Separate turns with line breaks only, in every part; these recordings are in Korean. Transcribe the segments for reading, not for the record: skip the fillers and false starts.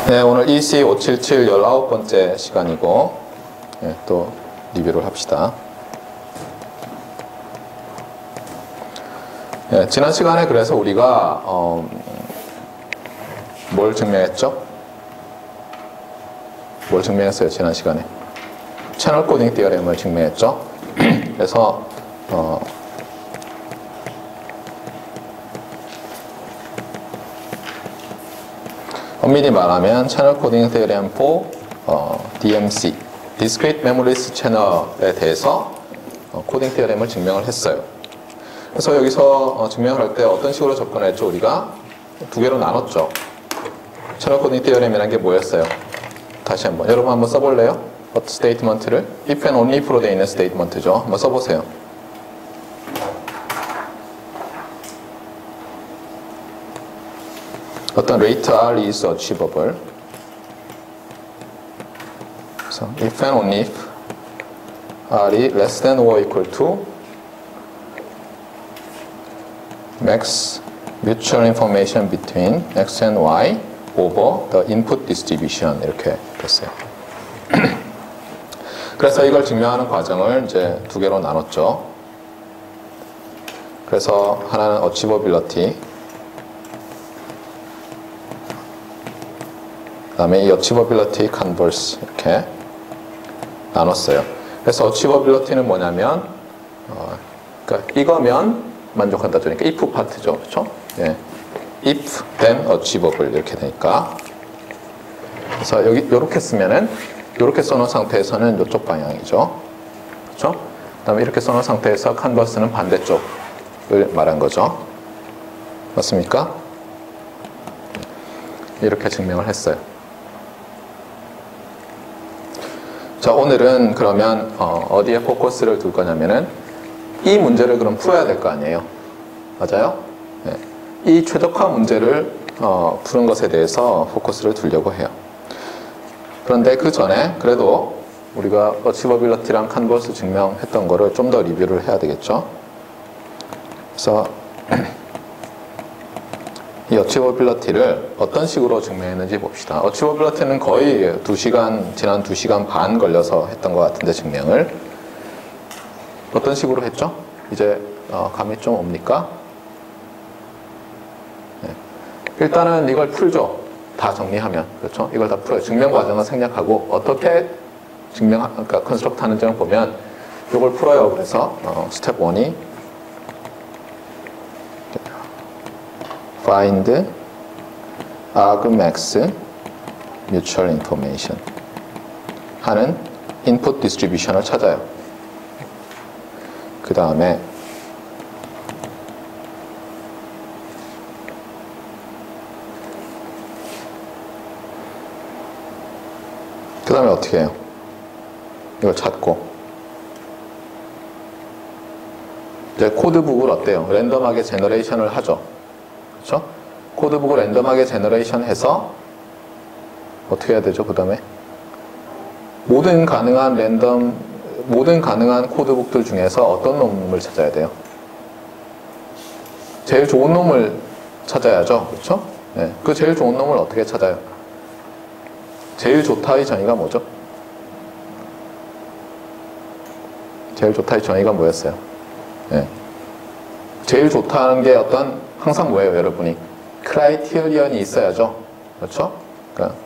네, 오늘 EC577 19번째 시간이고, 네, 또 리뷰를 합시다. 네, 지난 시간에 그래서 우리가 뭘 증명했죠? 뭘 증명했어요, 지난 시간에? 채널 코딩 디어렘을 증명했죠? 그래서 엄밀히 말하면 채널 코딩 디어렘 for DMC, Discrete Memoryless Channel에 대해서 코딩 디어렘을 증명을 했어요. 그래서 여기서 증명을 할 때 어떤 식으로 접근했죠? 우리가 두 개로 나눴죠. 채널 코딩 디어렘이라는 게 뭐였어요? 다시 한번 여러분 한번 써볼래요? 스테이트먼트를 if and only if로 되어 있는 스테이트먼트죠. 한번 써보세요. 어떤 rate R is achievable. 그래서 if and only if R이 less than or equal to max mutual information between X and Y over the input distribution 이렇게 됐어요. 그래서 이걸 증명하는 과정을 이제 두 개로 나눴죠. 그래서 하나는 achievability, 그 다음에 이 achievability converse 이렇게 나눴어요. 그래서 achievability는 뭐냐면 그러니까 이거면 만족한다죠. 그러니까 if 파트죠. 그렇죠? 예. if then achievable 이렇게 되니까. 그래서 여기 이렇게 쓰면은 이렇게 써놓은 상태에서는 이쪽 방향이죠. 그렇죠? 그다음에 이렇게 써놓은 상태에서 컨버스는 반대쪽을 말한 거죠. 맞습니까? 이렇게 증명을 했어요. 자, 오늘은 그러면 어디에 포커스를 둘 거냐면은 이 문제를 그럼 풀어야 될 거 아니에요. 맞아요? 네. 이 최적화 문제를 푸는 것에 대해서 포커스를 두려고 해요. 그런데 그 전에 그래도 우리가 어치버빌리티랑 컨버스 증명했던 거를 좀 더 리뷰를 해야 되겠죠. 그래서 이 어치버빌리티를 어떤 식으로 증명했는지 봅시다. 어치버빌리티는 거의 지난 2시간 반 걸려서 했던 것 같은데 증명을 어떤 식으로 했죠? 이제 감이 좀 옵니까? 네. 일단은 이걸 풀죠. 다 정리하면. 그렇죠? 이걸 다 풀어요. 증명 과정을 생략하고 어떻게 그러니까 컨스트럭트 하는지를 보면 이걸 풀어요. 그래서 스텝 1이 find argmax mutual information 하는 input distribution을 찾아요. 그 다음에 어떻게 해요? 이걸 찾고 이제 코드북을 어때요? 랜덤하게 제너레이션을 하죠. 그렇죠? 코드북을 랜덤하게 제너레이션 해서 어떻게 해야 되죠? 그 다음에 모든 가능한 코드북들 중에서 어떤 놈을 찾아야 돼요? 제일 좋은 놈을 찾아야죠. 그렇죠? 네. 그 제일 좋은 놈을 어떻게 찾아요? 제일 좋다의 정의가 뭐죠? 제일 좋다의 정의가 뭐였어요? 네. 제일 좋다는 게 항상 뭐예요, 여러분이? 크라이테리언이 있어야죠. 그렇죠? 그러니까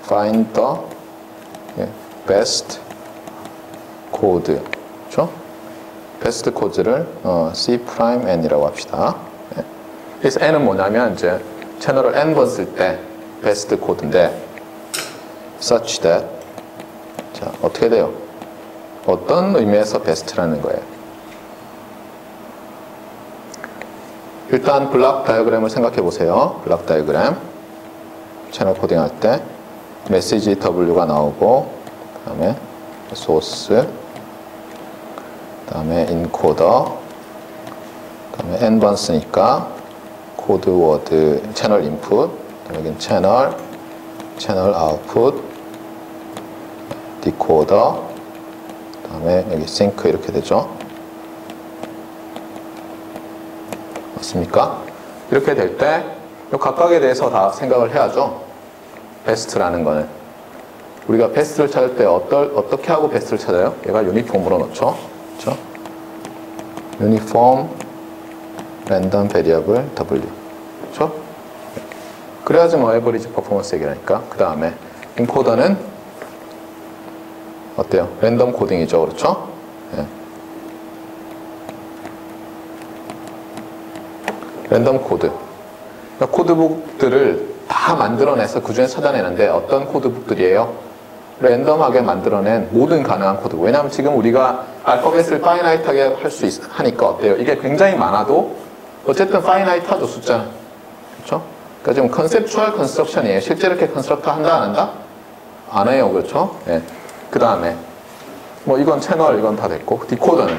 find the best code. 그렇죠? best code를 C'N이라고 합시다. 네. 그래서 N은 뭐냐면 이제 채널을 N번 쓸 때 best code인데 such that 자, 어떻게 돼요? 어떤 의미에서 best라는 거예요? 일단 블록 다이어그램을 생각해 보세요. 블록 다이어그램 채널 코딩 할 때 메시지 W가 나오고 그 다음에 소스 그 다음에 인코더 그 다음에 N번 쓰니까 코드 워드 채널 인풋 여기는 채널 아웃풋 디코더 그 다음에 여기 싱크 이렇게 되죠. 맞습니까? 이렇게 될 때 각각에 대해서 다 생각을 해야죠. 베스트라는 거는 우리가 베스트를 찾을 때 어떻게 하고 베스트를 찾아요? 얘가 유니폼으로 넣죠. 그렇죠? 유니폼 랜덤 베리어블 W. 그렇죠? 그래야지 뭐 에버리지 퍼포먼스 얘기라니까. 그 다음에 인코더는 어때요? 랜덤 코딩이죠. 그렇죠? 네. 랜덤 코드. 그러니까 코드북들을 다 만들어내서 그 중에 찾아내는데 어떤 코드북들이에요? 랜덤하게 만들어낸 모든 가능한 코드북. 왜냐하면 지금 우리가 알파벳을 파이나이트하게 할 수 하니까 어때요? 이게 굉장히 많아도 어쨌든 파이나이트하죠, 숫자는. 그렇죠? 그러니까 지금 컨셉추얼 컨스트럭션이에요. 실제 이렇게 컨스트럭터 한다, 안 한다? 안 해요, 그렇죠? 예. 그 다음에 뭐 이건 채널, 이건 다 됐고 디코더는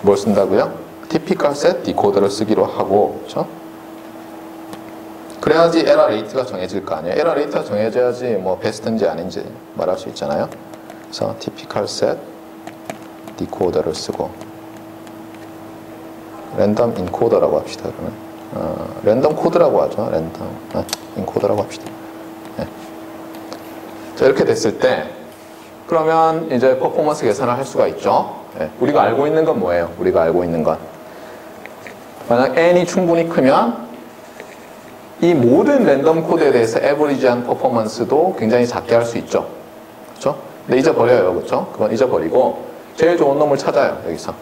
뭘 쓴다고요? 티피컬 셋 디코더를 쓰기로 하고, 그렇죠? 그래야지 에러 레이트가 정해질 거 아니에요. 에러 레이트가 정해져야지 뭐 베스트인지 아닌지 말할 수 있잖아요. 그래서 티피컬 셋 디코더를 쓰고 랜덤 인코더라고 합시다. 그러면 랜덤 코드라고 하죠. 랜덤 인코더라고 합시다. 네. 자, 이렇게 됐을 때 그러면 이제 퍼포먼스 계산을 할 수가 있죠. 네. 우리가 알고 있는 건 뭐예요? 우리가 알고 있는 건 만약 n이 충분히 크면 이 모든 랜덤 코드에 대해서 에버리지한 퍼포먼스도 굉장히 작게 할 수 있죠. 그렇죠? 근데 잊어버려요. 그렇죠? 그건 잊어버리고 제일 좋은 놈을 찾아요. 여기서.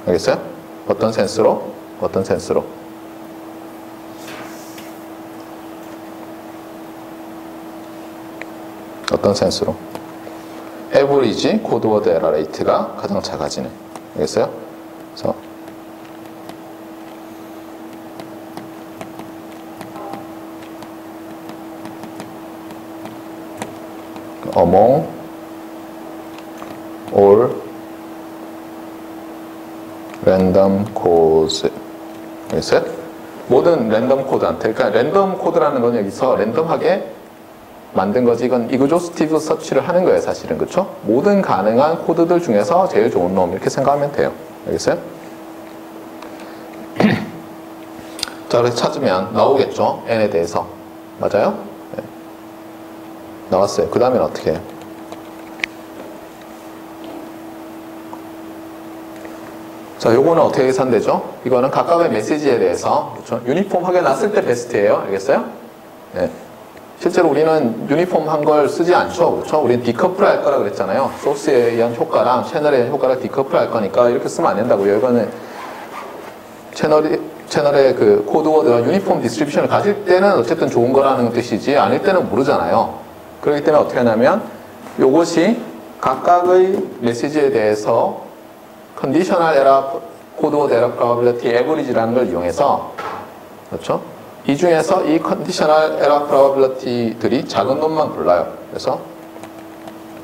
알겠어요? 어떤 센스로? 어떤 센스로? 어떤 센스로? 에버리지 코드워드 에러 레이트가 가장 작아지는. 알겠어요? 그래서 among all random codes. 알겠어요? 모든 랜덤 코드한테. 그러니까 랜덤 코드라는 건 여기서 랜덤하게 만든 거지. 이건 이그조스티브 서치를 하는 거예요, 사실은. 그렇죠? 모든 가능한 코드들 중에서 제일 좋은 놈 이렇게 생각하면 돼요. 알겠어요? 자, 그래서 찾으면 나오겠죠? n에 대해서. 맞아요? 네. 나왔어요. 그 다음엔 어떻게 해요? 자, 요거는 어떻게 계산되죠? 이거는 각각의 메시지에 대해서, 그렇죠? 유니폼하게 놨을 때 베스트예요. 알겠어요? 네. 실제로 우리는 유니폼 한 걸 쓰지 않죠. 그렇죠? 우리는 디커플 할 거라 그랬잖아요. 소스에 의한 효과랑 채널에 의한 효과를 디커플 할 거니까 이렇게 쓰면 안 된다고요. 이거는 채널의 그 코드워드와 유니폼 디스트리뷰션을 가질 때는 어쨌든 좋은 거라는 뜻이지 아닐 때는 모르잖아요. 그렇기 때문에 어떻게 하냐면 요것이 각각의 메시지에 대해서 컨디셔널 에러 코드워드 에러 프로바빌리티 에버리지라는 걸 이용해서 그렇죠? 이 중에서 이 컨디셔널 에러 프로바빌리티들이 작은 놈만 골라요. 그래서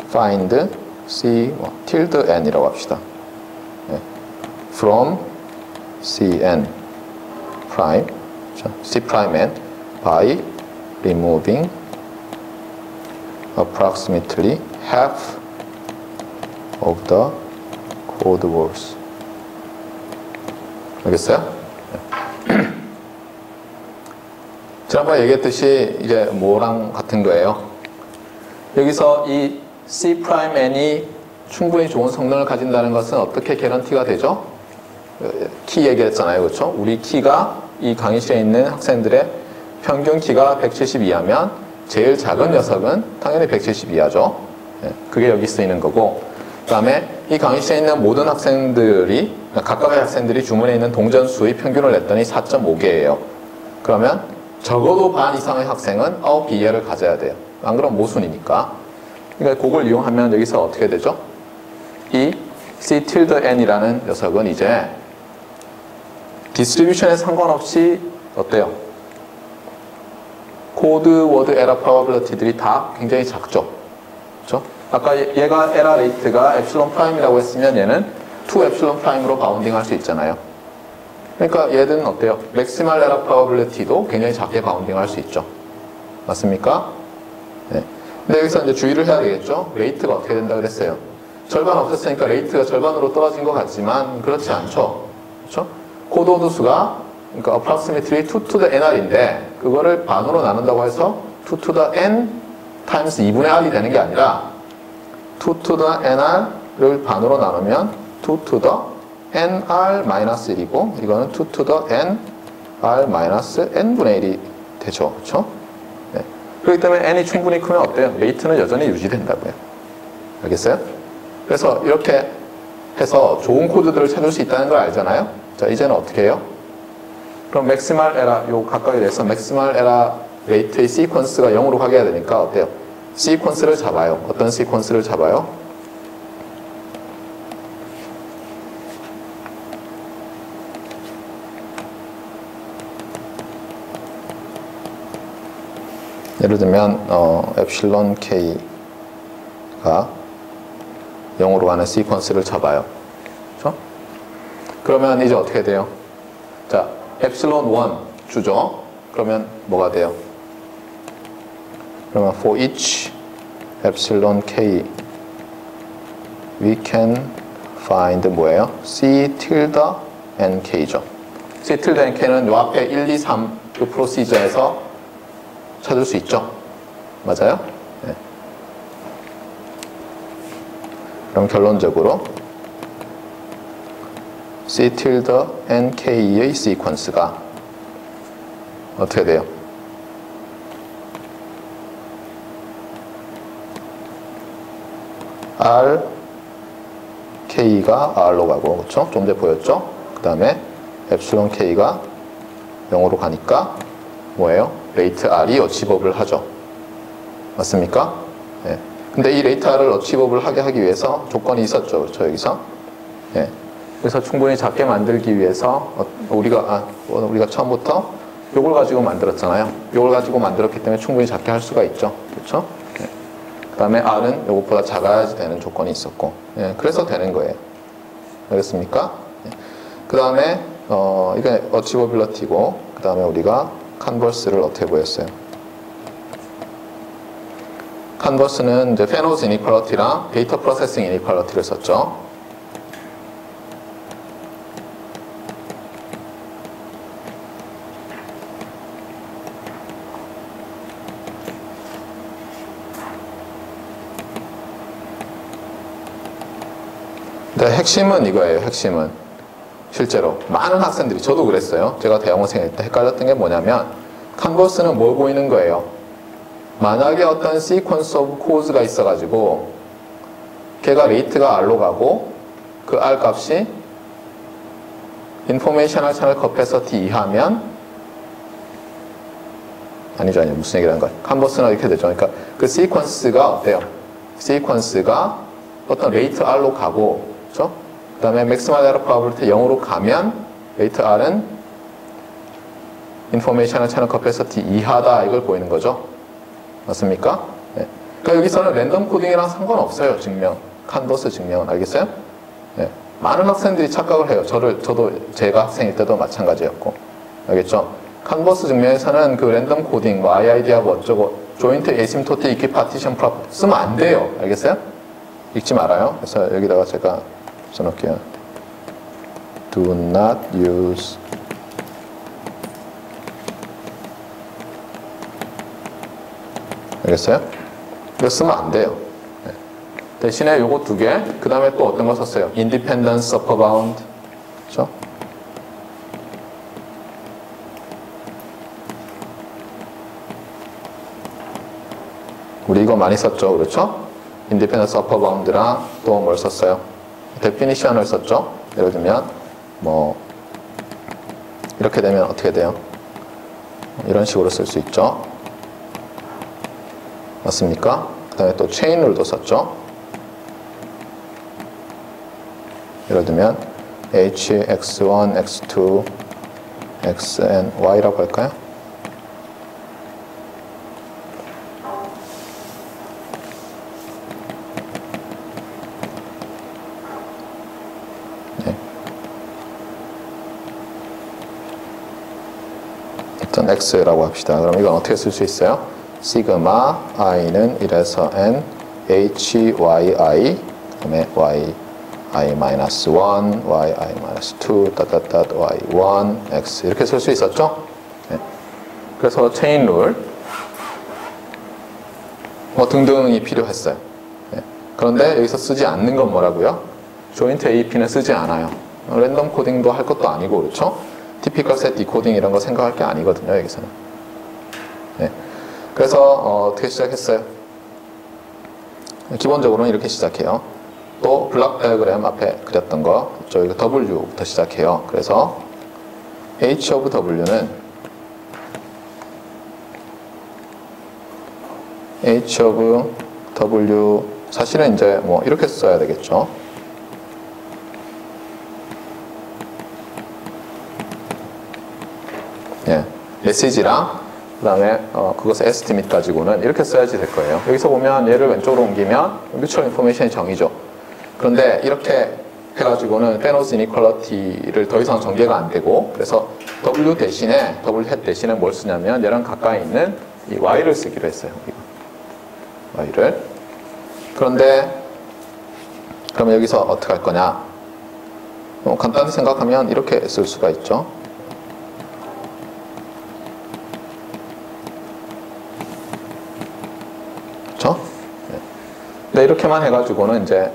find c tilde n이라고 합시다. 네. from cn prime c prime n by removing approximately half of the code words. 알겠어요? 네. 지난번에 얘기했듯이 이제 뭐랑 같은 거예요. 여기서 이 C'N이 충분히 좋은 성능을 가진다는 것은 어떻게 개런티가 되죠? 키 얘기했잖아요. 그렇죠? 우리 키가 이 강의실에 있는 학생들의 평균 키가 170 이하면 제일 작은 녀석은 당연히 170 이하죠. 그게 여기 쓰이는 거고 그 다음에 이 강의실에 있는 모든 학생들이 각각의 학생들이 주문에 있는 동전수의 평균을 냈더니 4.5개예요. 그러면 적어도 반 이상의 학생은 9개 이하를 가져야 돼요. 안 그러면 모순이니까. 그러니까 그걸 이용하면 여기서 어떻게 되죠? 이 C tilde n이라는 녀석은 이제 디스트리뷰션에 상관없이 어때요? 코드 워드 에러 프로바빌리티들이 다 굉장히 작죠. 그렇죠? 아까 얘가 에러 레이트가 엡실론 프라임이라고 했으면 얘는 2 엡실론 프라임으로 바운딩 할 수 있잖아요. 그러니까 얘들은 어때요? 맥시멀 에러 프로바빌리티도 굉장히 작게 바운딩 할 수 있죠. 맞습니까? 네. 근데 여기서 이제 주의를 해야 되겠죠? 레이트가 어떻게 된다 그랬어요? 절반 없었으니까 레이트가 절반으로 떨어진 것 같지만 그렇지 않죠. 그렇죠? 코드워드 수가 그러니까 approximately 2 to the nr인데 그거를 반으로 나눈다고 해서 2 to the n times 2분의 r이 되는 게 아니라 2 to the nr를 반으로 나누면 2 to the nr-1이고 이거는 2 to the nr-n분의 1이 되죠. 그렇죠? 네. 그렇기 때문에 n이 충분히 크면 어때요? 레이트는 여전히 유지된다고요. 알겠어요? 그래서 이렇게 해서 좋은 코드들을 찾을 수 있다는 걸 알잖아요. 자, 이제는 어떻게 해요? 그럼 맥시멀 에라, 요 각각에 대해서 맥시멀 에라 레이트의 시퀀스가 0으로 가게 해야 되니까 어때요? 시퀀스를 잡아요. 어떤 시퀀스를 잡아요? 예를 들면 엡실론 k가 0으로 가는 시퀀스를 잡아요. 그렇죠? 그러면 이제 어떻게 돼요? 자, 엡실론 1 주죠. 그러면 뭐가 돼요? 그러면 for each epsilon k we can find 뭐예요? c tilde nk죠. c tilde nk는 요 앞에 1, 2, 3 그 프로시저에서 찾을 수 있죠. 맞아요? 네. 그럼 결론적으로 c tilde nk의 시퀀스가 어떻게 돼요? r k가 r로 가고, 그렇죠? 좀 전에 보였죠? 그 다음에 엡실론 k가 0으로 가니까 뭐예요? 레이트 r이 어치버블 하죠. 맞습니까? 네. 근데 이 레이트 r을 어치버블 하게 하기 위해서 조건이 있었죠. 그렇죠? 여기서. 네. 그래서 충분히 작게 만들기 위해서 우리가 처음부터 요걸 가지고 만들었잖아요. 요걸 가지고 만들었기 때문에 충분히 작게 할 수가 있죠. 그렇죠? 네. 그 다음에 r은 요것보다 작아야지 되는 조건이 있었고, 네. 그래서 되는 거예요. 알겠습니까? 네. 그 다음에 이게 어치버빌리티고, 그 다음에 우리가 컨버스를 어떻게 보였어요? 컨버스는 이제 페노즈 이니퀄리티랑 데이터 프로세싱 이니퀄리티를 썼죠. 근데 핵심은 이거예요. 핵심은 실제로 많은 학생들이, 저도 그랬어요. 제가 대학원생일 때 헷갈렸던 게 뭐냐면 컨버스는 뭘 보이는 거예요? 만약에 어떤 시퀀스 오브 코드가 있어가지고 걔가 레이트가 r로 가고 그 r 값이 인포메이셔널 채널 커패시티 이하면 아니죠. 무슨 얘기라는 거예요? 컨버스는 이렇게 되죠. 그러니까 그 시퀀스가 어때요? 시퀀스가 어떤 레이트 r로 가고, 그렇죠? 그 다음에 맥시멀 에러 프로바빌리티 0으로 가면 레이트 r은 인포메이셔널 채널 커패시티 이하다, 이걸 보이는 거죠. 맞습니까? 네. 그러니까 여기서는 랜덤 코딩이랑 상관없어요. 증명, 컨버스 증명은. 알겠어요? 네. 많은 학생들이 착각을 해요. 저도 제가 학생일 때도 마찬가지였고. 알겠죠? 컨버스 증명에서는 그 랜덤 코딩, 뭐 IID하고 어쩌고 조인트 에시임토틱 이퀴파티션 프로퍼 쓰면 안 돼요. 알겠어요? 읽지 말아요. 그래서 여기다가 제가 써놓을게요. Do not use 알겠어요? 이거 쓰면 안 돼요. 네. 대신에 요거 두 개, 그 다음에 또 어떤 거 썼어요? Independence, upper bound. 그렇죠? 우리 이거 많이 썼죠? 그렇죠? Independence, upper bound랑 또 뭘 썼어요? Definition을 썼죠? 예를 들면 뭐 이렇게 되면 어떻게 돼요? 이런 식으로 쓸 수 있죠? 맞습니까? 그 다음에 또 체인 룰도 썼죠. 예를 들면 h, x1, x2, xn, y라고 할까요? 네. 일단 x라고 합시다. 그럼 이건 어떻게 쓸 수 있어요? 시그마 i는 1에서 n h y i 그다음에 y i-1 y i-2 닷닷닷 y1 x 이렇게 쓸 수 있었죠? 네. 그래서 체인 룰 뭐 등등이 필요했어요. 예. 그런데 여기서 쓰지 않는 건 뭐라고요? 조인트 AP는 쓰지 않아요. 랜덤 코딩도 할 것도 아니고 그렇죠? 티피컬 셋 디코딩 이런 거 생각할 게 아니거든요. 여기서는. 예. 그래서 어떻게 시작했어요? 기본적으로는 이렇게 시작해요. 또 블락 다이어그램 앞에 그렸던 거 저희가 W부터 시작해요. 그래서 H of W는 H of W 사실은 이제 뭐 이렇게 써야 되겠죠. 예, 메시지랑 그 다음에 그것의 에스티밋 가지고는 이렇게 써야지 될 거예요. 여기서 보면 얘를 왼쪽으로 옮기면 뮤추얼 인포메이션이 정의죠. 그런데 이렇게 해가지고는 페노스 이니퀄리티를 더 이상 전개가 안 되고 그래서 W 대신에 W 햇 대신에 뭘 쓰냐면 얘랑 가까이 있는 이 Y를 쓰기로 했어요. 이거. Y를. 그런데 그러면 여기서 어떻게 할 거냐? 간단히 생각하면 이렇게 쓸 수가 있죠. 그렇죠? 네, 이렇게만 해가지고는 이제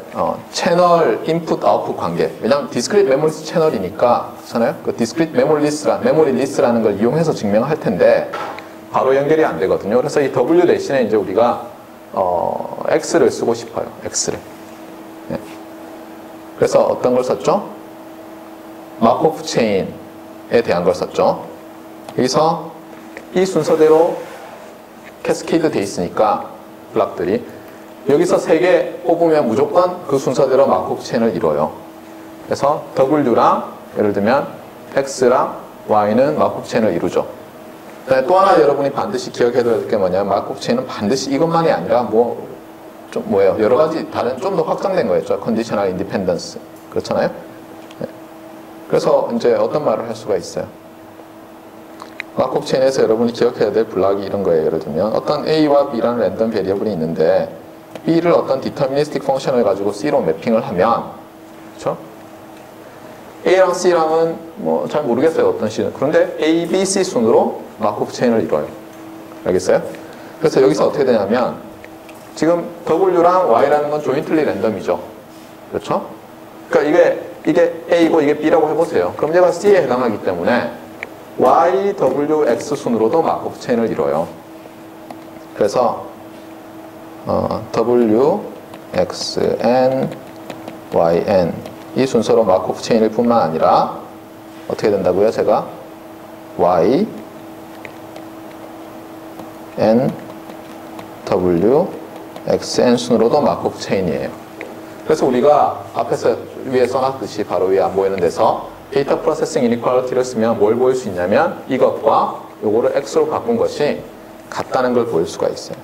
채널 인풋 아웃풋 관계. 왜냐하면 디스크리트 메모리 채널이니까 그렇잖아요. 그 디스크리트 메모리 리스트라는 걸 이용해서 증명할 텐데 바로 연결이 안 되거든요. 그래서 이 W 대신에 이제 우리가 X를 쓰고 싶어요. X를. 네. 그래서 어떤 걸 썼죠? 마코프 체인에 대한 걸 썼죠. 여기서 이 순서대로 캐스케이드 돼 있으니까 블락들이 여기서 3개 뽑으면 무조건 그 순서대로 마코프 체인을 이뤄요. 그래서 W랑 예를 들면 X랑 Y는 마코프 체인을 이루죠. 또 하나 여러분이 반드시 기억해둬야 될 게 뭐냐면 마코프 체인은 반드시 이것만이 아니라 좀 뭐예요? 여러 가지 다른 좀 더 확장된 거였죠. 컨디셔널 인디펜던스. 그렇잖아요? 네. 그래서 이제 어떤 말을 할 수가 있어요. 마코프 체인에서 여러분이 기억해야 될 블락이 이런 거예요. 예를 들면 어떤 A와 B라는 랜덤 베리어블이 있는데 B를 어떤 디터미니스틱 펑션을 가지고 C로 매핑을 하면 그렇죠? A랑 C랑은 뭐 잘 모르겠어요. 어떤 C는. 그런데 A, B, C 순으로 마코프 체인을 이뤄요. 알겠어요? 그래서 여기서 어떻게 되냐면 지금 W랑 Y라는 건 조인틀리 랜덤이죠. 그렇죠? 그러니까 이게 A고 이게 B라고 해보세요. 그럼 얘가 C에 해당하기 때문에 Y, W, X 순으로도 마코프 체인을 이뤄요. 그래서 W, X, N, Y, N 이 순서로 마코프 체인일 뿐만 아니라 어떻게 된다고요? 제가 Y, N, W, X, N 순으로도 마코프 체인이에요. 그래서 우리가 앞에서 위에 써놨듯이 바로 위에 안 보이는 데서 데이터 프로세싱 이니퀄리티를 쓰면 뭘 보일 수 있냐면 이것과 요거를 X로 바꾼 것이 같다는 걸 보일 수가 있어요.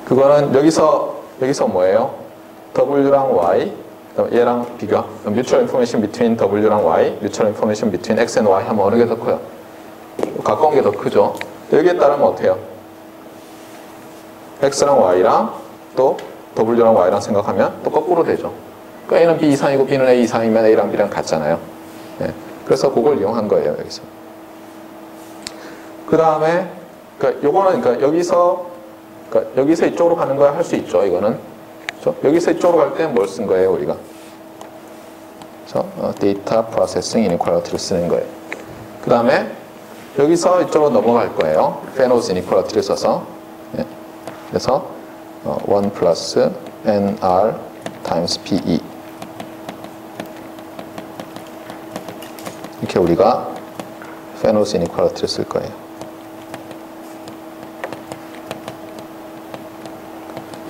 그거는 여기서 뭐예요? W랑 Y, 얘랑 비교. Mutual information between W랑 Y, mutual information between X and Y 하면 어느 게 더 커요? 가까운 게 더 크죠. 여기에 따르면 어때요? X랑 Y랑 또 W랑 Y랑 생각하면 또 거꾸로 되죠. 그러니까 A는 B 이상이고 B는 A 이상이면 A랑 B랑 같잖아요. 네. 그래서 그걸 이용한 거예요, 여기서. 그 다음에, 요거는, 여기서 이쪽으로 가는 거야 할 수 있죠, 이거는. 그렇죠? 여기서 이쪽으로 갈 때 뭘 쓴 거예요, 우리가? 데이터 프로세싱 이니퀄리티를 쓰는 거예요. 그 다음에, 여기서 이쪽으로 넘어갈 거예요. 페노스 이니퀄리티를 써서. 네. 그래서, 1 플러스 NR 타임스 PE. 이렇게 우리가 페노스 이니퀄리티를 쓸 거예요.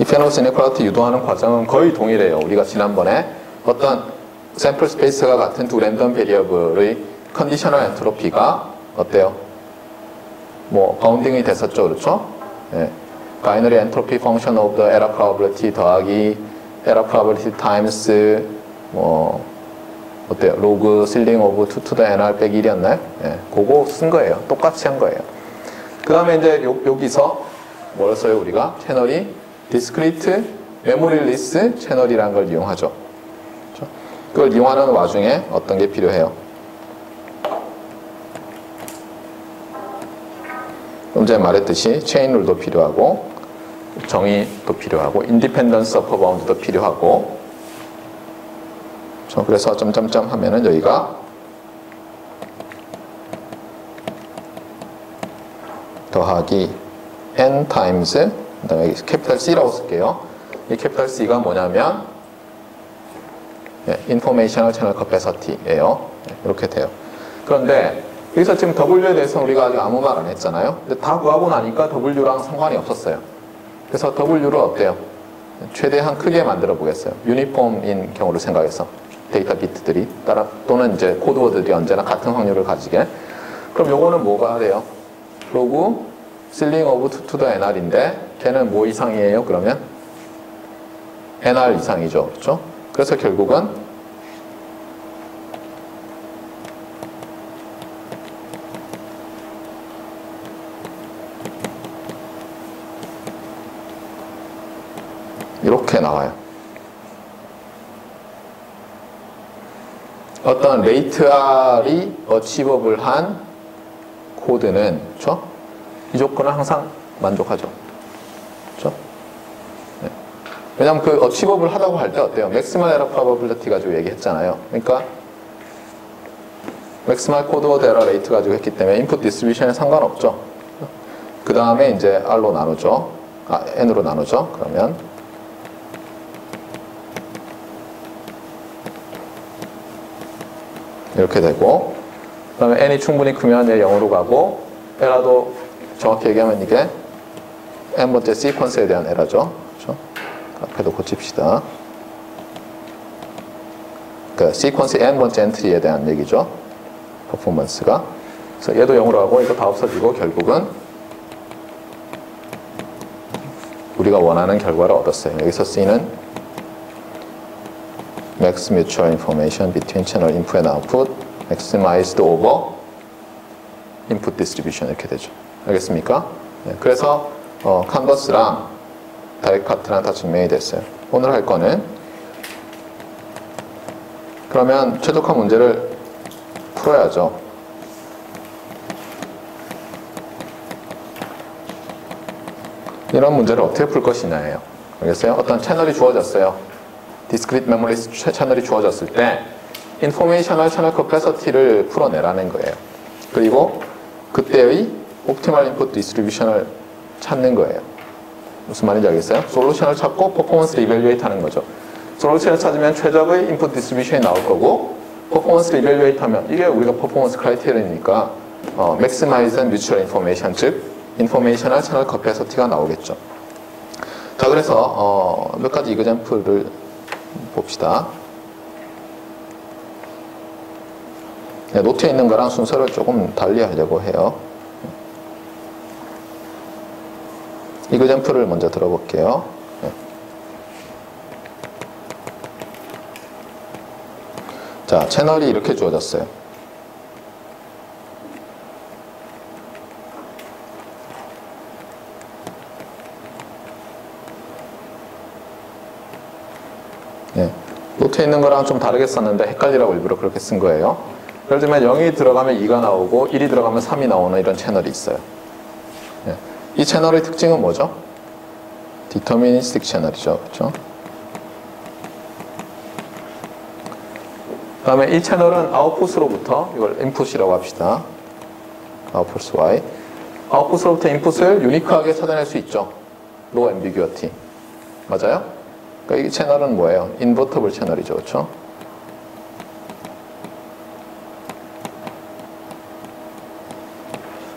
이 페노스 이니퀄리티 유도하는 과정은 거의 동일해요. 우리가 지난번에 어떤 샘플 스페이스가 같은 두 랜덤 베리어블의 컨디셔널 엔트로피가 어때요? 바운딩이 됐었죠. 그렇죠? 네. 바이너리 엔트로피 펑션 오브 더 에러 프로버빌리티 더하기 에러 프로버빌리티 타임스 어때요? 로그 실링 오브 2 to the nr 빼기 1이었나요? 네. 그거 쓴 거예요. 똑같이 한 거예요. 그 다음에 이제 여기서 뭘 써요? 우리가 채널이 디스크리트 메모리 리스 채널이라는 걸 이용하죠. 그렇죠? 그걸 이용하는 와중에 어떤 게 필요해요? 좀 전에 말했듯이 체인 룰도 필요하고 정의도 필요하고 인디펜던스 어퍼 바운드도 필요하고 그래서 점점점 하면은 여기가 더하기 n times 그다음에 캐피탈 C라고 쓸게요. 이 캐피탈 C가 뭐냐면 인포메이셔널 채널 커패시티예요. 이렇게 돼요. 그런데 여기서 지금 W에 대해서 우리가 아직 아무 말 안 했잖아요. 근데 다 구하고 나니까 W랑 상관이 없었어요. 그래서 W를 어때요? 최대한 크게 만들어 보겠어요. 유니폼인 경우를 생각해서 데이터 비트들이 또는 이제 코드워드들이 언제나 같은 확률을 가지게. 그럼 요거는 뭐가 돼요? 로그 실링 오브 2 to the nr인데 걔는 뭐 이상이에요? 그러면 nr 이상이죠. 그렇죠? 그래서 결국은 이렇게 나와요. 어떤 레이트 R이 어치버블한 코드는, 그렇죠? 이 조건은 항상 만족하죠. 그렇죠? 네. 왜냐면 그 어치버블 하다고 할 때 어때요? 맥시멀 에러 프로버빌리티 가지고 얘기했잖아요. 그러니까 맥시멀 코드워드 에러 레이트 가지고 했기 때문에 인풋 디스트리뷰션에 상관없죠. 그 다음에 이제 R로 나누죠. N으로 나누죠. 그러면 이렇게 되고, 그 다음에 n이 충분히 크면 얘 0으로 가고, 에러도 정확히 얘기하면 이게 n번째 시퀀스에 대한 에러죠. 그렇죠? 앞에도 고칩시다. 그 시퀀스 n번째 엔트리에 대한 얘기죠. 퍼포먼스가. 그래서 얘도 0으로 가고 이거 다 없어지고 결국은 우리가 원하는 결과를 얻었어요. 여기서 C는 max mutual information between channel input and output maximized over input distribution 이렇게 되죠. 알겠습니까? 네, 그래서 컨버스랑 다이렉트 카트랑 다 증명이 됐어요. 오늘 할 거는 그러면 최적화 문제를 풀어야죠. 이런 문제를 어떻게 풀 것이냐예요. 알겠어요? 어떤 채널이 주어졌어요. 디스크리트 메모리 채널이 주어졌을 때 인포메이셔널 채널 커패시티를 풀어내라는 거예요. 그리고 그때의 옵티멀 인풋 디스트리뷰션을 찾는 거예요. 무슨 말인지 알겠어요? 솔루션을 찾고 퍼포먼스를 이밸류에이트 하는 거죠. 솔루션을 찾으면 최적의 인풋 디스트리뷰션이 나올 거고 퍼포먼스를 이밸류에이트 하면 이게 우리가 퍼포먼스 크라이테리아니까 maximize and mutual information 즉 인포메이셔널 채널 커패시티가 나오겠죠. 자, 그래서 몇 가지 이그젬플을 봅시다. 네, 노트에 있는 거랑 순서를 조금 달리 하려고 해요. 이그젬플을 먼저 들어볼게요. 네. 자, 채널이 이렇게 주어졌어요. 네. 노트에 있는 거랑 좀 다르게 썼는데 헷갈리라고 일부러 그렇게 쓴 거예요. 예를 들면 0이 들어가면 2가 나오고 1이 들어가면 3이 나오는 이런 채널이 있어요. 네. 이 채널의 특징은 뭐죠? 디터미니스틱 채널이죠. 그렇죠? 그 다음에 이 채널은 아웃풋으로부터 이걸 인풋이라고 합시다. 아웃풋 Y. 아웃풋으로부터 인풋을 유니크하게 찾아낼 수 있죠. 로우 앰비규어티. 맞아요? 그러니까 이 채널은 뭐예요? 인버터블 채널이죠. 그렇죠?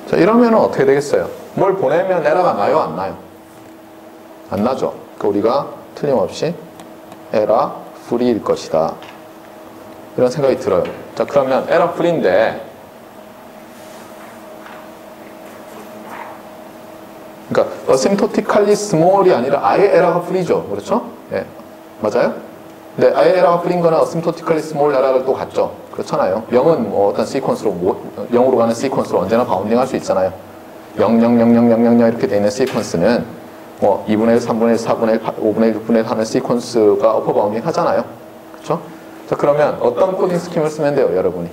자, 이러면 어떻게 되겠어요? 뭘 보내면 에러가 나요? 안 나요? 안 나죠. 그러니까 우리가 틀림없이 에러 프리일 것이다. 이런 생각이 들어요. 자, 그러면 에러 프리인데 그러니까 asymptotically small이 아니라 아예 에러가 프리죠. 그렇죠? 예. 맞아요? 근데 아예 에러가 프리인 거는 asymptotically small 에러를 또 갖죠. 그렇잖아요. 0은 뭐 어떤 시퀀스로 0으로 가는 시퀀스로 언제나 바운딩 할 수 있잖아요. 0, 0, 0, 0, 0, 0, 0 이렇게 되어 있는 시퀀스는 뭐 2분의 1, 3분의 1, 4분의 1, 5분의 1, 6분의 1 하는 시퀀스가 어퍼 바운딩 하잖아요. 그렇죠? 자, 그러면 어떤 코딩 스킴을 쓰면 돼요, 여러분이?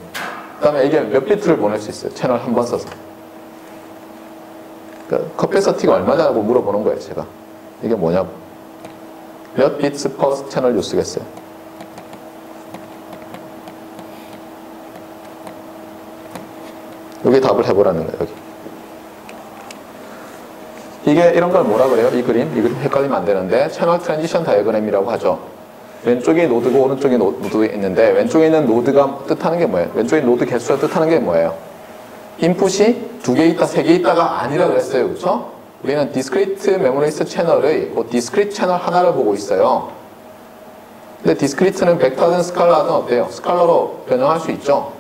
그 다음에 이게 몇 비트를 보낼 수 있어요? 채널 한 번 써서. 그러니까 커피서티가 얼마냐고 물어보는 거예요, 제가. 이게 뭐냐고. 몇 비트 퍼 채널 뉴스겠어요? 여기 답을 해보라는 거예요, 여기. 이게 이런 걸 뭐라 그래요? 이 그림 헷갈리면 안 되는데 채널 트랜지션 다이어그램이라고 하죠. 왼쪽에 노드고 오른쪽에 노드가 있는데 왼쪽에 있는 노드가 뜻하는 게 뭐예요? 왼쪽에 노드 개수가 뜻하는 게 뭐예요? 인풋이 2개 있다, 3개 있다가 아니라 그랬어요. 그렇죠? 우리는 디스크리트 메모리스 채널의 디스크리트 채널 하나를 보고 있어요. 근데 디스크리트는 벡터든 스칼라든 어때요? 스칼라로 변형할 수 있죠.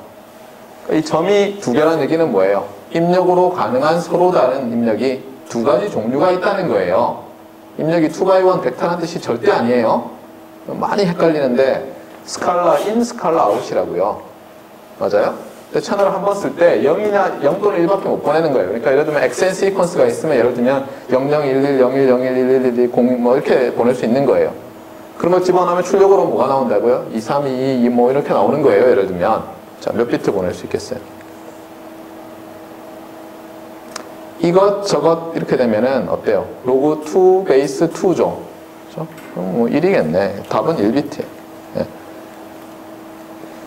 이 점이 2개라는 얘기는 뭐예요? 입력으로 가능한 서로 다른 입력이 2가지 종류가 있다는 거예요. 입력이 2x1 벡터라는 뜻이 절대 아니에요. 많이 헷갈리는데 스칼라 인, 스칼라 아웃이라고요. 맞아요? 근데 채널을 한 번 쓸 때 0이냐 0 또는 1밖에 못 보내는 거예요. 그러니까 예를 들면 엑센 시퀀스가 있으면 예를 들면 0011, 01, 01, 11, 0 뭐 이렇게 보낼 수 있는 거예요. 그런 걸 집어넣으면 출력으로 뭐가 나온다고요? 2322, 2 뭐 이렇게 나오는 거예요. 예를 들면 자, 몇 비트 보낼 수 있겠어요? 이것 저것 이렇게 되면은 어때요? 로그 2 베이스 2죠. 그렇죠? 그럼 뭐 1이겠네. 답은 1비트예요. 예.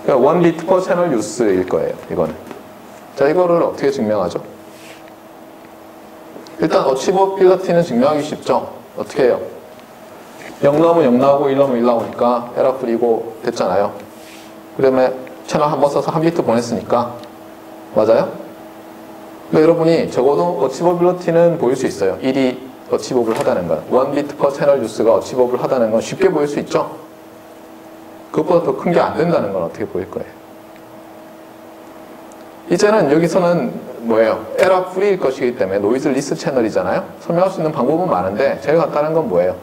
그러니까 1비트 per 채널 뉴스일 거예요. 이거는. 자, 이거를 어떻게 증명하죠? 일단 어치버빌리티는 증명하기 쉽죠. 어떻게 해요? 0 나오면 0 나오고 1 나오면 1 나오니까 에러 뿌리고 됐잖아요. 그다음에 채널 한 번 써서 한 비트 보냈으니까 맞아요? 그러니까 여러분이 적어도 어치버빌리티는 보일 수 있어요. 1이 어치버블 하다는 건. 1비트 per 채널 뉴스가 어치버블 하다는 건 쉽게 보일 수 있죠? 그것보다 더 큰 게 안 된다는 건 어떻게 보일 거예요? 이제는 여기서는 뭐예요? 에러 프리일 것이기 때문에 노이즈 리스 채널이잖아요? 설명할 수 있는 방법은 많은데 제가 갔다는 건 뭐예요?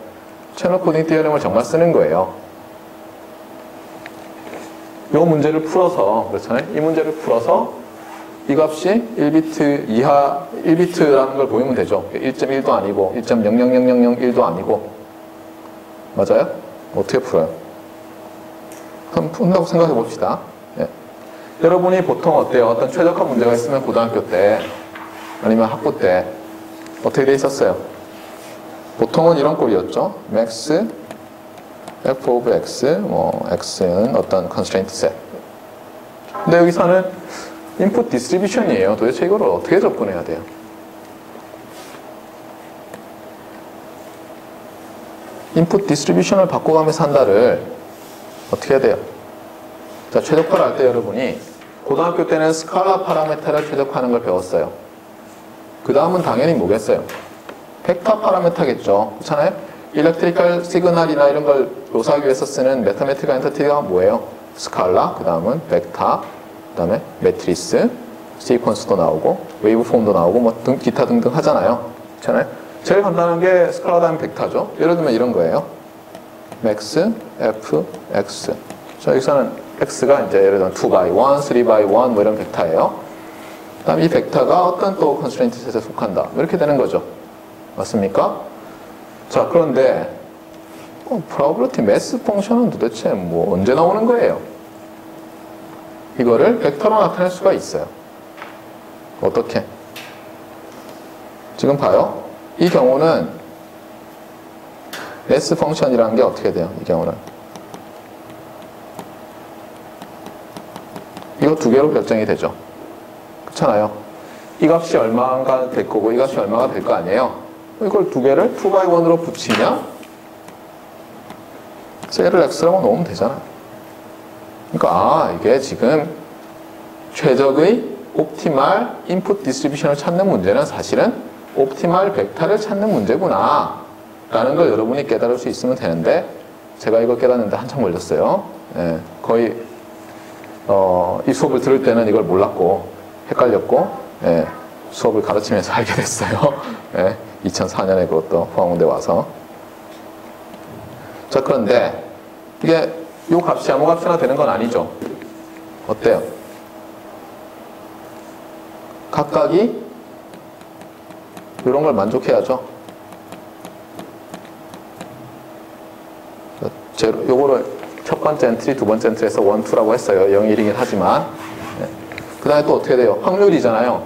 채널 코딩 디어렘을 정말 쓰는 거예요. 이 문제를 풀어서, 그렇잖아요? 이 문제를 풀어서 이 값이 1비트 이하, 1비트라는 걸 보이면 되죠. 1.1도 아니고, 1.0000001도 아니고. 맞아요? 어떻게 풀어요? 한번 푼다고 생각해 봅시다. 예. 여러분이 보통 어때요? 어떤 최적화 문제가 있으면 고등학교 때, 아니면 학부 때, 어떻게 돼 있었어요? 보통은 이런 꼴이었죠. max, f of x, 뭐, x는 어떤 constraint set. 근데 여기서는 input distribution이에요. 도대체 이거를 어떻게 접근해야 돼요? input distribution을 바꿔가면서 한다를 어떻게 해야 돼요? 자, 최적화를 할 때 여러분이 고등학교 때는 스칼라 파라메타를 최적화하는 걸 배웠어요. 그 다음은 당연히 뭐겠어요? 벡터 파라메타겠죠. 그렇잖아요? 일렉트리컬 시그널이나 이런 걸 묘사하기 위해서 쓰는 매터메틱 엔티티가 뭐예요? 스칼라, 그 다음은 벡터, 그 다음에 매트리스, 시퀀스도 나오고 웨이브폼도 나오고 뭐 기타 등등 하잖아요. 그렇잖아요? 제일 간단한 게 스칼라 다음에 벡터죠. 예를 들면 이런 거예요. max, f, x. 자, 여기서는 x가 이제 예를 들면 2x1, 3x1 뭐 이런 벡터예요. 그 다음에 이 벡터가 어떤 또 컨스트레인트 셋에 속한다. 이렇게 되는 거죠. 맞습니까? 자, 그런데 probability mass 펑션은 도대체 뭐 언제 나오는 거예요? 이거를 벡터로 나타낼 수가 있어요. 어떻게? 지금 봐요. 이 경우는 mass 펑션이라는 게 어떻게 돼요? 이 경우는 이거 두 개로 결정이 되죠. 그렇잖아요. 이 값이 얼마가 될 거고 이 값이 얼마가 될 거 아니에요? 이걸 두 개를 2x1으로 붙이면 셀을 x라고 놓으면 되잖아요. 그러니까 아, 이게 지금 최적의 옵티말 인풋 디스트리뷰션을 찾는 문제는 사실은 옵티말 벡터를 찾는 문제구나 라는 걸 여러분이 깨달을 수 있으면 되는데 제가 이걸 깨닫는데 한참 걸렸어요. 예, 거의 이 수업을 들을 때는 이걸 몰랐고 헷갈렸고 예, 수업을 가르치면서 알게 됐어요. 예, 2004년에 그것도 포항공대 와서. 자, 그런데 이게 요 값이 아무 값이나 되는 건 아니죠. 어때요? 각각이 이런 걸 만족해야죠. 요거를 첫 번째 엔트리, 두 번째 엔트리에서 1, 2라고 했어요. 0, 1이긴 하지만. 그 다음에 또 어떻게 돼요? 확률이잖아요.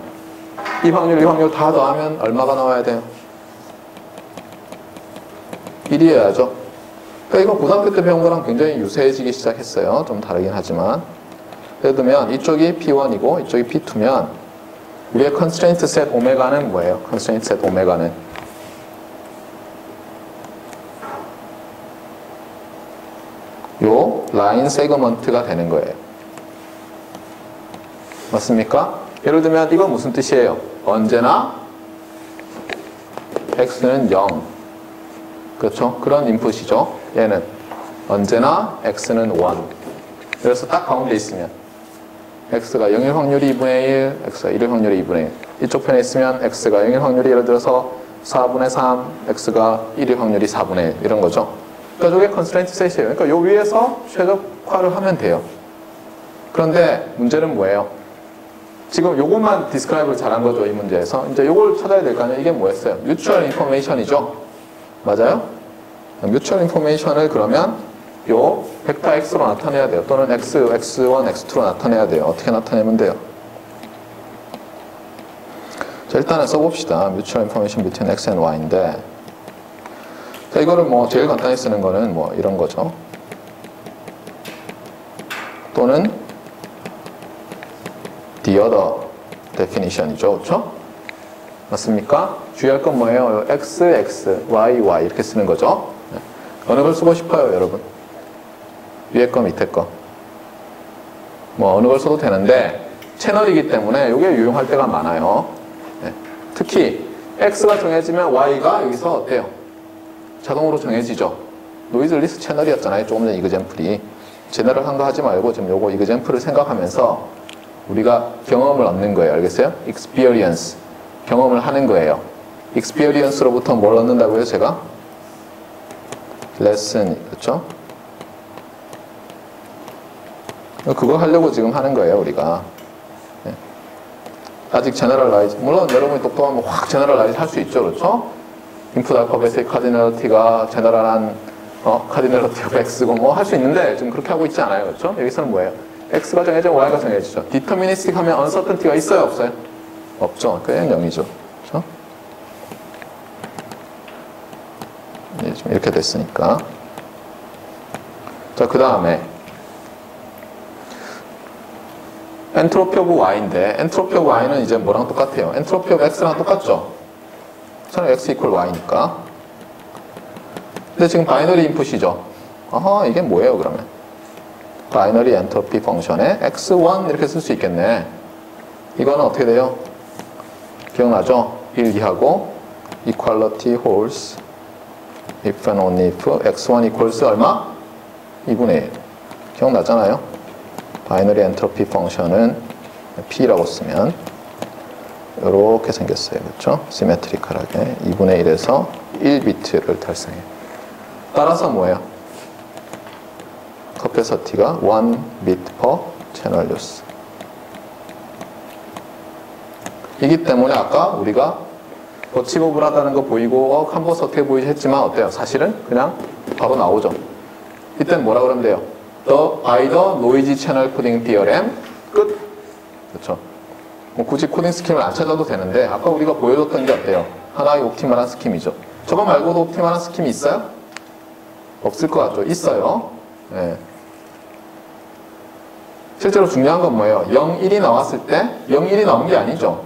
이 확률 다 더하면 얼마가 나와야 돼요? 1이어야죠. 그러니까 이거 고등학교 때 배운 거랑 굉장히 유사해지기 시작했어요. 좀 다르긴 하지만. 예를 들면 이쪽이 P1이고 이쪽이 P2면 우리의 constraint set 오메가는 뭐예요? constraint set 오메가는 요 라인 세그먼트가 되는 거예요. 맞습니까? 예를 들면 이건 무슨 뜻이에요? 언제나 x는 0. 그렇죠? 그런 인풋이죠. 얘는 언제나 x는 1. 그래서 딱 가운데 있으면 x가 0일 확률이 2분의 1, x가 1일 확률이 2분의 1. 이쪽 편에 있으면 x가 0일 확률이 예를 들어서 4분의 3, x가 1일 확률이 4분의 1 이런 거죠. 그러니까 저게 컨스트레인트 셋이에요. 그러니까 요 위에서 최적화를 하면 돼요. 그런데 문제는 뭐예요? 지금 요것만 디스크라이브를 잘한 거죠, 이 문제에서. 이제 요걸 찾아야 될 거 아니에요. 이게 뭐였어요? 뮤추얼 인포메이션이죠. 맞아요? 뮤추얼 인포메이션을 그러면 요 벡터 x로 나타내야 돼요. 또는 x, x1, x2로 나타내야 돼요. 어떻게 나타내면 돼요? 자, 일단은 써봅시다. 뮤추얼 인포메이션 between x and y인데, 자, 이거를 뭐 제일 간단히 쓰는 거는 뭐 이런 거죠. 또는 the other definition이죠. 그렇죠? 맞습니까? 주의할 건 뭐예요? x, x, y, y 이렇게 쓰는 거죠. 어느 걸 쓰고 싶어요, 여러분? 위에 거, 밑에 거. 뭐 어느 걸 써도 되는데 채널이기 때문에 이게 유용할 때가 많아요. 특히 x가 정해지면 y가 여기서 어때요? 자동으로 정해지죠. 노이즈 리스 채널이었잖아요. 조금 전에 이그젠플이. 제너럴한 거 하지 말고 지금 요거 이그젠플을 생각하면서 우리가 경험을 얻는 거예요. 알겠어요? experience. 경험을 하는 거예요. experience로부터 뭘 얻는다고요, 제가? lesson. 그렇죠? 그거 하려고 지금 하는 거예요, 우리가. 아직 제너럴라이즈. 물론 여러분이 똑똑하면 확 제너럴라이즈 할 수 있죠. 그렇죠? 인풋 알파 베이스의 카디널리티가 제너럴한 카디널리티 오브 x고 뭐 할 수 있는데 지금 그렇게 하고 있지 않아요. 그렇죠? 여기서는 뭐예요? x가 정해져 y가 정해지죠. 디터미니스틱 하면 언서턴티가 있어요, 없어요? 없죠. 그냥 0이죠. 그렇죠? 네, 지금 이렇게 됐으니까. 자, 그 다음에 엔트로피 오브 y인데 엔트로피 오브 y는 이제 뭐랑 똑같아요? 엔트로피 오브 x랑 똑같죠? 저는 x 이퀄 y니까. 근데 지금 바이너리 인풋이죠. 아하, 이게 뭐예요, 그러면? 바이너리 엔트로피 펑션에 x1 이렇게 쓸 수 있겠네. 이거는 어떻게 돼요? 기억나죠? 1, 2하고 equality holds if and only if x1 equals 얼마? 2분의 1. 기억나잖아요? 바이너리 엔트로피 펑션은 p라고 쓰면 이렇게 생겼어요. 그렇죠? 시메트리컬하게 2분의 1에서 1비트를 달성해요. 따라서 뭐예요? 커패서티가 1bit per channel use. 이기 때문에 아까 우리가 어치버블하다는 거 보이고 컴버스 어떻게 보이지 했지만 어때요? 사실은 그냥 바로 나오죠. 이때는 뭐라 그러면 돼요? by the noisy channel coding theorem 끝. 그렇죠? 뭐 굳이 코딩 스킴을 안 찾아도 되는데 아까 우리가 보여줬던 게 어때요? 하나의 옵티멀한 스킴이죠. 저거 말고도 옵티멀한 스킴이 있어요? 없을 것 같죠? 있어요. 네. 실제로 중요한 건 뭐예요? 0, 1이 나왔을 때 0, 1이 나온 게 아니죠.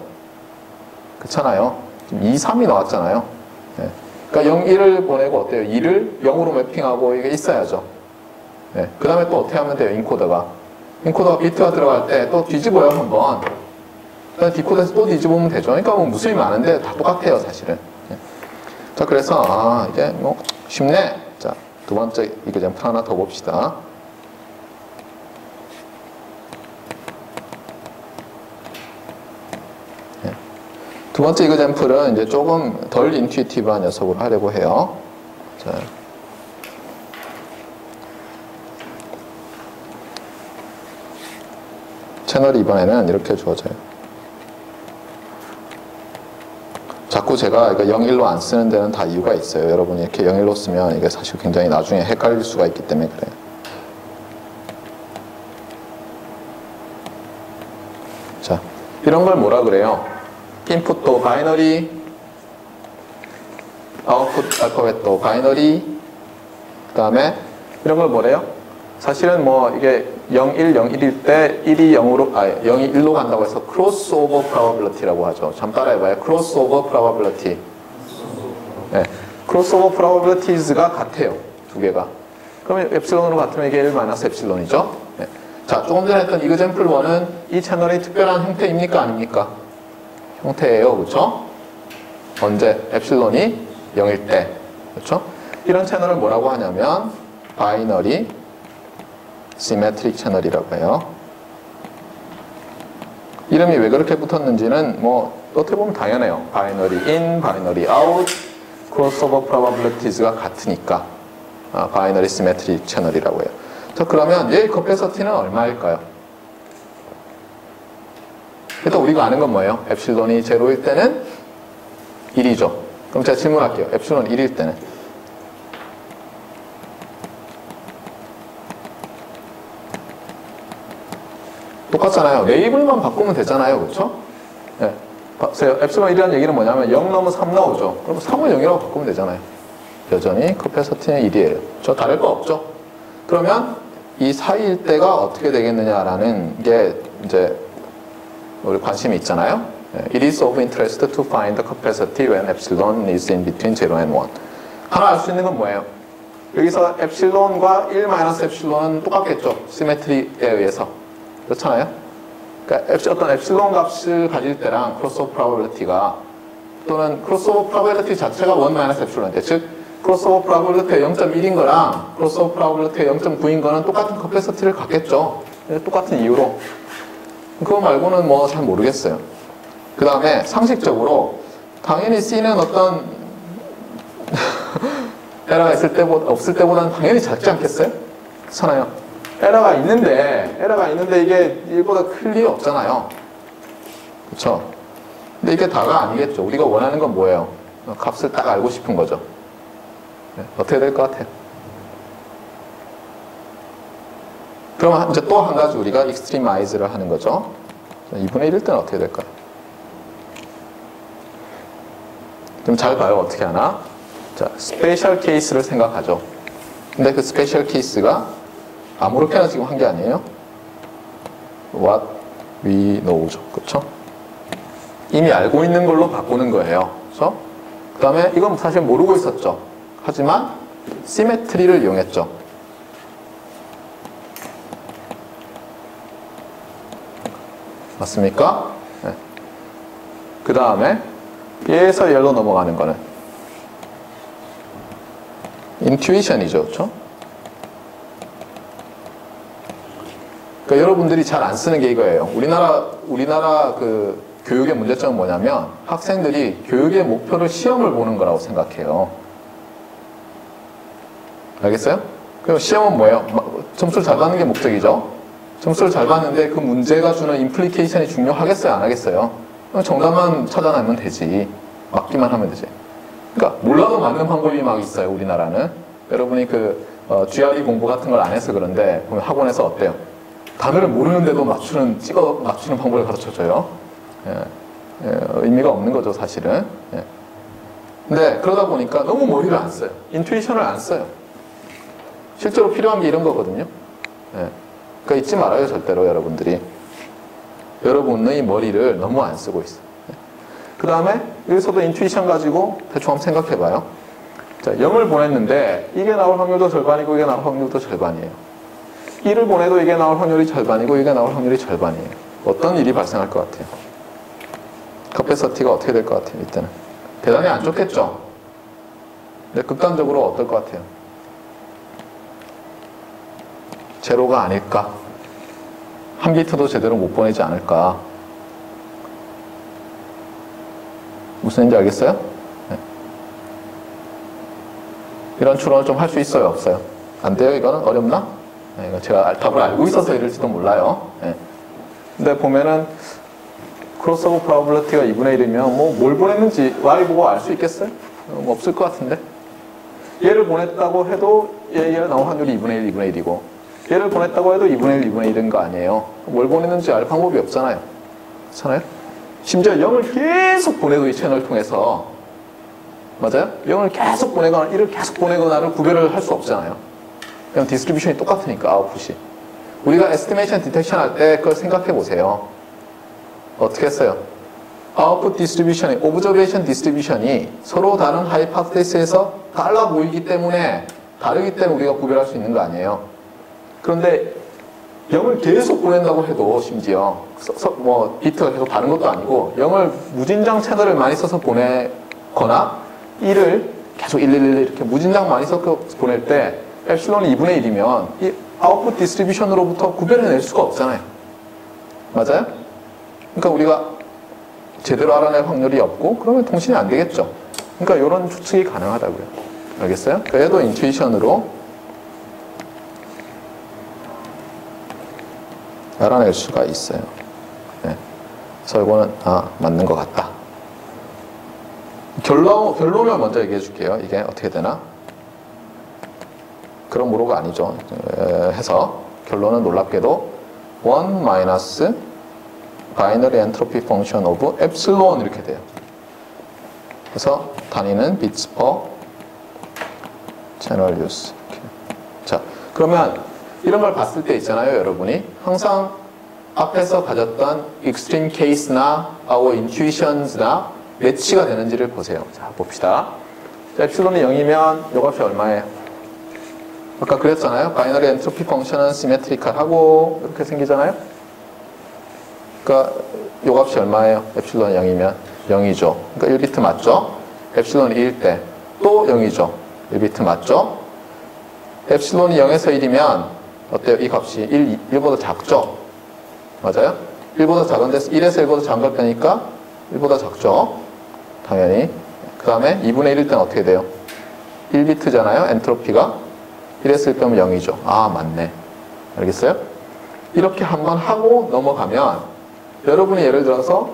그렇잖아요. 지금 2, 3이 나왔잖아요. 네. 그러니까 0, 1을 보내고 어때요? 2를 0으로 매핑하고 이게 있어야죠. 네. 그 다음에 또 어떻게 하면 돼요? 인코더가 비트가 들어갈 때 또 뒤집어요, 한번. 디코드에서 또 뒤집으면 되죠. 그러니까 뭐 무수히 많은데 다 똑같아요, 사실은. 네. 자, 그래서 이제 뭐 쉽네. 자, 두 번째 이그젠플 하나 더 봅시다. 네. 두 번째 이그젠플은 이제 조금 덜 인투이티브한 녀석으로 하려고 해요. 자. 채널이 이번에는 이렇게 주어져요. 자꾸 제가 0, 1로 안 쓰는 데는 다 이유가 있어요. 여러분이 이렇게 0, 1로 쓰면 이게 사실 굉장히 나중에 헷갈릴 수가 있기 때문에 그래요. 이런 걸 뭐라 그래요? 인풋도 바이너리, 아웃풋 알파벳도 바이너리, 그 다음에 이런 걸 뭐래요? 사실은 뭐 이게 0, 1, 0, 1일 때 1이 0으로, 0이 1로 간다고 해서 크로스오버 프로바빌리티라고 하죠. 잠깐 따라해봐요. 크로스오버 프로바빌리티. 네. 크로스오버 프로바빌리티즈가 같아요. 두 개가. 그러면 엡실론으로 같으면 이게 1 마이너스 엡실론이죠. 네. 자, 조금 전에 했던 이그젠플 1은 이 채널이 특별한 형태입니까? 아닙니까? 형태예요. 그렇죠? 언제? 엡실론이 0일 때. 그렇죠? 이런 채널을 뭐라고 하냐면 바이너리 시메트릭 채널이라고 해요. 이름이 왜 그렇게 붙었는지는 뭐 어떻게 보면 당연해요. 바이너리 인, 바이너리 아웃, 크로스오버 프로바빌리티즈가 같으니까 바이너리 시메트릭 채널이라고 해요. 자, 그러면 얘의 커패서티는 얼마일까요? 일단 우리가 아는 건 뭐예요? 엡실론이 제로일 때는 1이죠. 그럼 제가 질문할게요. 엡실론 1일 때는 똑같잖아요. 레이블만 바꾸면 되잖아요. 그렇죠? 네. 보세요. 엡실론 1이라는 얘기는 뭐냐면 0 넣으면 3 나오죠. 그럼 3을 0이라고 바꾸면 되잖아요. 여전히 커패서티는 1이에요. 저 다를 거 없죠? 그러면 이 사이일 때가 어떻게 되겠느냐라는 게 이제 우리 관심이 있잖아요. It is of interest to find the capacity when epsilon is in between 0 and 1. 하나 알 수 있는 건 뭐예요? 여기서 epsilon과 1 마이너스 epsilon은 똑같겠죠. 시메트리에 의해서. 그렇잖아요? 그러니까 어떤 epsilon 값을 가질 때랑 크로스오버 프로바빌리티가 또는 크로스오버 프로바빌리티 자체가 1 마이너스 epsilon인데 즉 크로스오버 프로바빌리티가 0.1인 거랑 크로스오버 프로바빌리티가 0.9인 거는 똑같은 커패서티를 갖겠죠. 똑같은 이유로. 그거 말고는 뭐 잘 모르겠어요. 그 다음에 상식적으로 당연히 C는 어떤 에러가 있을 때보다 없을 때보다는 당연히 작지 않겠어요? 그렇잖아요. 에러가 있는데 이게 1보다 클 리 없잖아요. 그렇죠? 근데 이게 다가 아니겠죠. 우리가 원하는 건 뭐예요? 값을 딱 알고 싶은 거죠. 네, 어떻게 될 것 같아요? 그럼 이제 또 한 가지 우리가 익스트리마이즈를 하는 거죠. 2분의 1일 때는 어떻게 될까요? 좀 잘 봐요. 어떻게 하나? 자, 스페셜 케이스를 생각하죠. 근데 그 스페셜 케이스가 아무렇게나 지금 한 게 아니에요. What we know죠. 그렇죠? 이미 알고 있는 걸로 바꾸는 거예요. 그렇죠? 그 다음에 이건 사실 모르고 있었죠. 하지만 시메트리를 이용했죠. 맞습니까? 네. 그 다음에 얘에서 얘로 넘어가는 거는 인투이션이죠. 그렇죠? 그러니까 여러분들이 잘 안 쓰는 게 이거예요. 우리나라 그 교육의 문제점은 뭐냐면 학생들이 교육의 목표를 시험을 보는 거라고 생각해요. 알겠어요? 그럼 시험은 뭐예요? 점수를 잘 받는 게 목적이죠. 점수를 잘 받는데 그 문제가 주는 임플리케이션이 중요하겠어요? 안 하겠어요? 정답만 찾아내면 되지. 맞기만 하면 되지. 그러니까 몰라도 맞는 방법이 막 있어요. 우리나라는. 여러분이 그 GRE 공부 같은 걸 안 해서 그런데 보면 학원에서 어때요? 단어를 모르는데도 찍어 맞추는 방법을 가르쳐줘요. 의미가 없는 거죠, 사실은. 근데 그러다 보니까 너무 머리를 안 써요. 인투이션을 안 써요. 실제로 필요한 게 이런 거거든요. 그러니까 잊지 말아요, 절대로 여러분들이. 여러분의 머리를 너무 안 쓰고 있어요. 그 다음에 여기서도 인투이션 가지고 대충 한번 생각해봐요. 자, 0을 보냈는데 이게 나올 확률도 절반이고 이게 나올 확률도 절반이에요. 1을 보내도 이게 나올 확률이 절반이고 이게 나올 확률이 절반이에요. 어떤 일이 발생할 것 같아요? 커패서티가 어떻게 될 것 같아요? 이때는 대단히 안 좋겠죠? 근데 극단적으로 어떨 것 같아요? 제로가 아닐까? 한 비트도 제대로 못 보내지 않을까? 무슨 얘기인지 알겠어요? 네. 이런 추론을 좀 할 수 있어요? 없어요? 안 돼요? 이거는 어렵나? 네, 이거 제가 답을 알고 있어서 이럴지도 몰라요. 네. 근데 보면은 크로스오버 프로바빌리티가 2분의 1이면 뭐 뭘 보냈는지 y 보고 알 수 있겠어요? 없을 것 같은데. 얘를 보냈다고 해도 얘가 나올 확률이 2분의 1, 2분의 1이고 얘를 보냈다고 해도 2분의 1, 2분의 1인 거 아니에요. 뭘 보냈는지 알 방법이 없잖아요. 그렇잖아요? 심지어 0을 계속 보내도 이 채널을 통해서 맞아요? 0을 계속 보내거나 1을 계속 보내거나를 구별을 할 수 없잖아요. 그냥 디스트리뷰션이 똑같으니까 아웃풋이. 우리가 에스티메이션 디텍션 할 때 그걸 생각해 보세요. 어떻게 했어요? 아웃풋 디스트리뷰션이 오브저베이션 디스트리뷰션이 서로 다른 하이파테시스에서 달라 보이기 때문에 다르기 때문에 우리가 구별할 수 있는 거 아니에요. 그런데 0을 계속 보낸다고 해도 심지어 뭐 비트가 계속 다른 것도 아니고 0을 무진장 채널을 많이 써서 보내거나 1을 계속 111 이렇게 무진장 많이 써서 보낼 때 엡실론이 2분의 1이면 이 아웃풋 디스트리뷰션으로부터 구별해낼 수가 없잖아요. 맞아요? 그러니까 우리가 제대로 알아낼 확률이 없고 그러면 통신이 안 되겠죠. 그러니까 이런 추측이 가능하다고요. 알겠어요? 그래도 인투이션으로 알아낼 수가 있어요. 네. 그래서 이거는 맞는 것 같다. 결론을 먼저 얘기해 줄게요. 이게 어떻게 되나? 그런 무로가 아니죠. 해서 결론은 놀랍게도 1 마이너스 바이너리 엔트로피 펑션 오브 엡실론 이렇게 돼요. 그래서 단위는 비츠 퍼 채널 유스. 자, 그러면 이런 걸 봤을 때 있잖아요, 여러분이 항상 앞에서 가졌던 extreme case나 our intuitions나 매치가 되는지를 보세요. 자, 봅시다. 자, 엡실론이 0이면 요 값이 얼마예요? 아까 그랬잖아요. 바이너리 엔트로피 펑션은 시메트리컬하고 이렇게 생기잖아요. 그러니까 요 값이 얼마예요? 엡실론 0이면 0이죠. 그러니까 1비트 맞죠? 엡실론이 1일 때 또 0이죠. 1비트 맞죠? 엡실론이 0에서 1이면 어때요? 이 값이 1보다 작죠? 맞아요? 1보다 작은데 1에서 1보다 작은 걸 빼니까 1보다 작죠? 당연히. 그 다음에 2분의 1일 때는 어떻게 돼요? 1비트잖아요? 엔트로피가. 1에서 1 빼면 0이죠. 아, 맞네. 알겠어요? 이렇게 한번 하고 넘어가면 여러분이 예를 들어서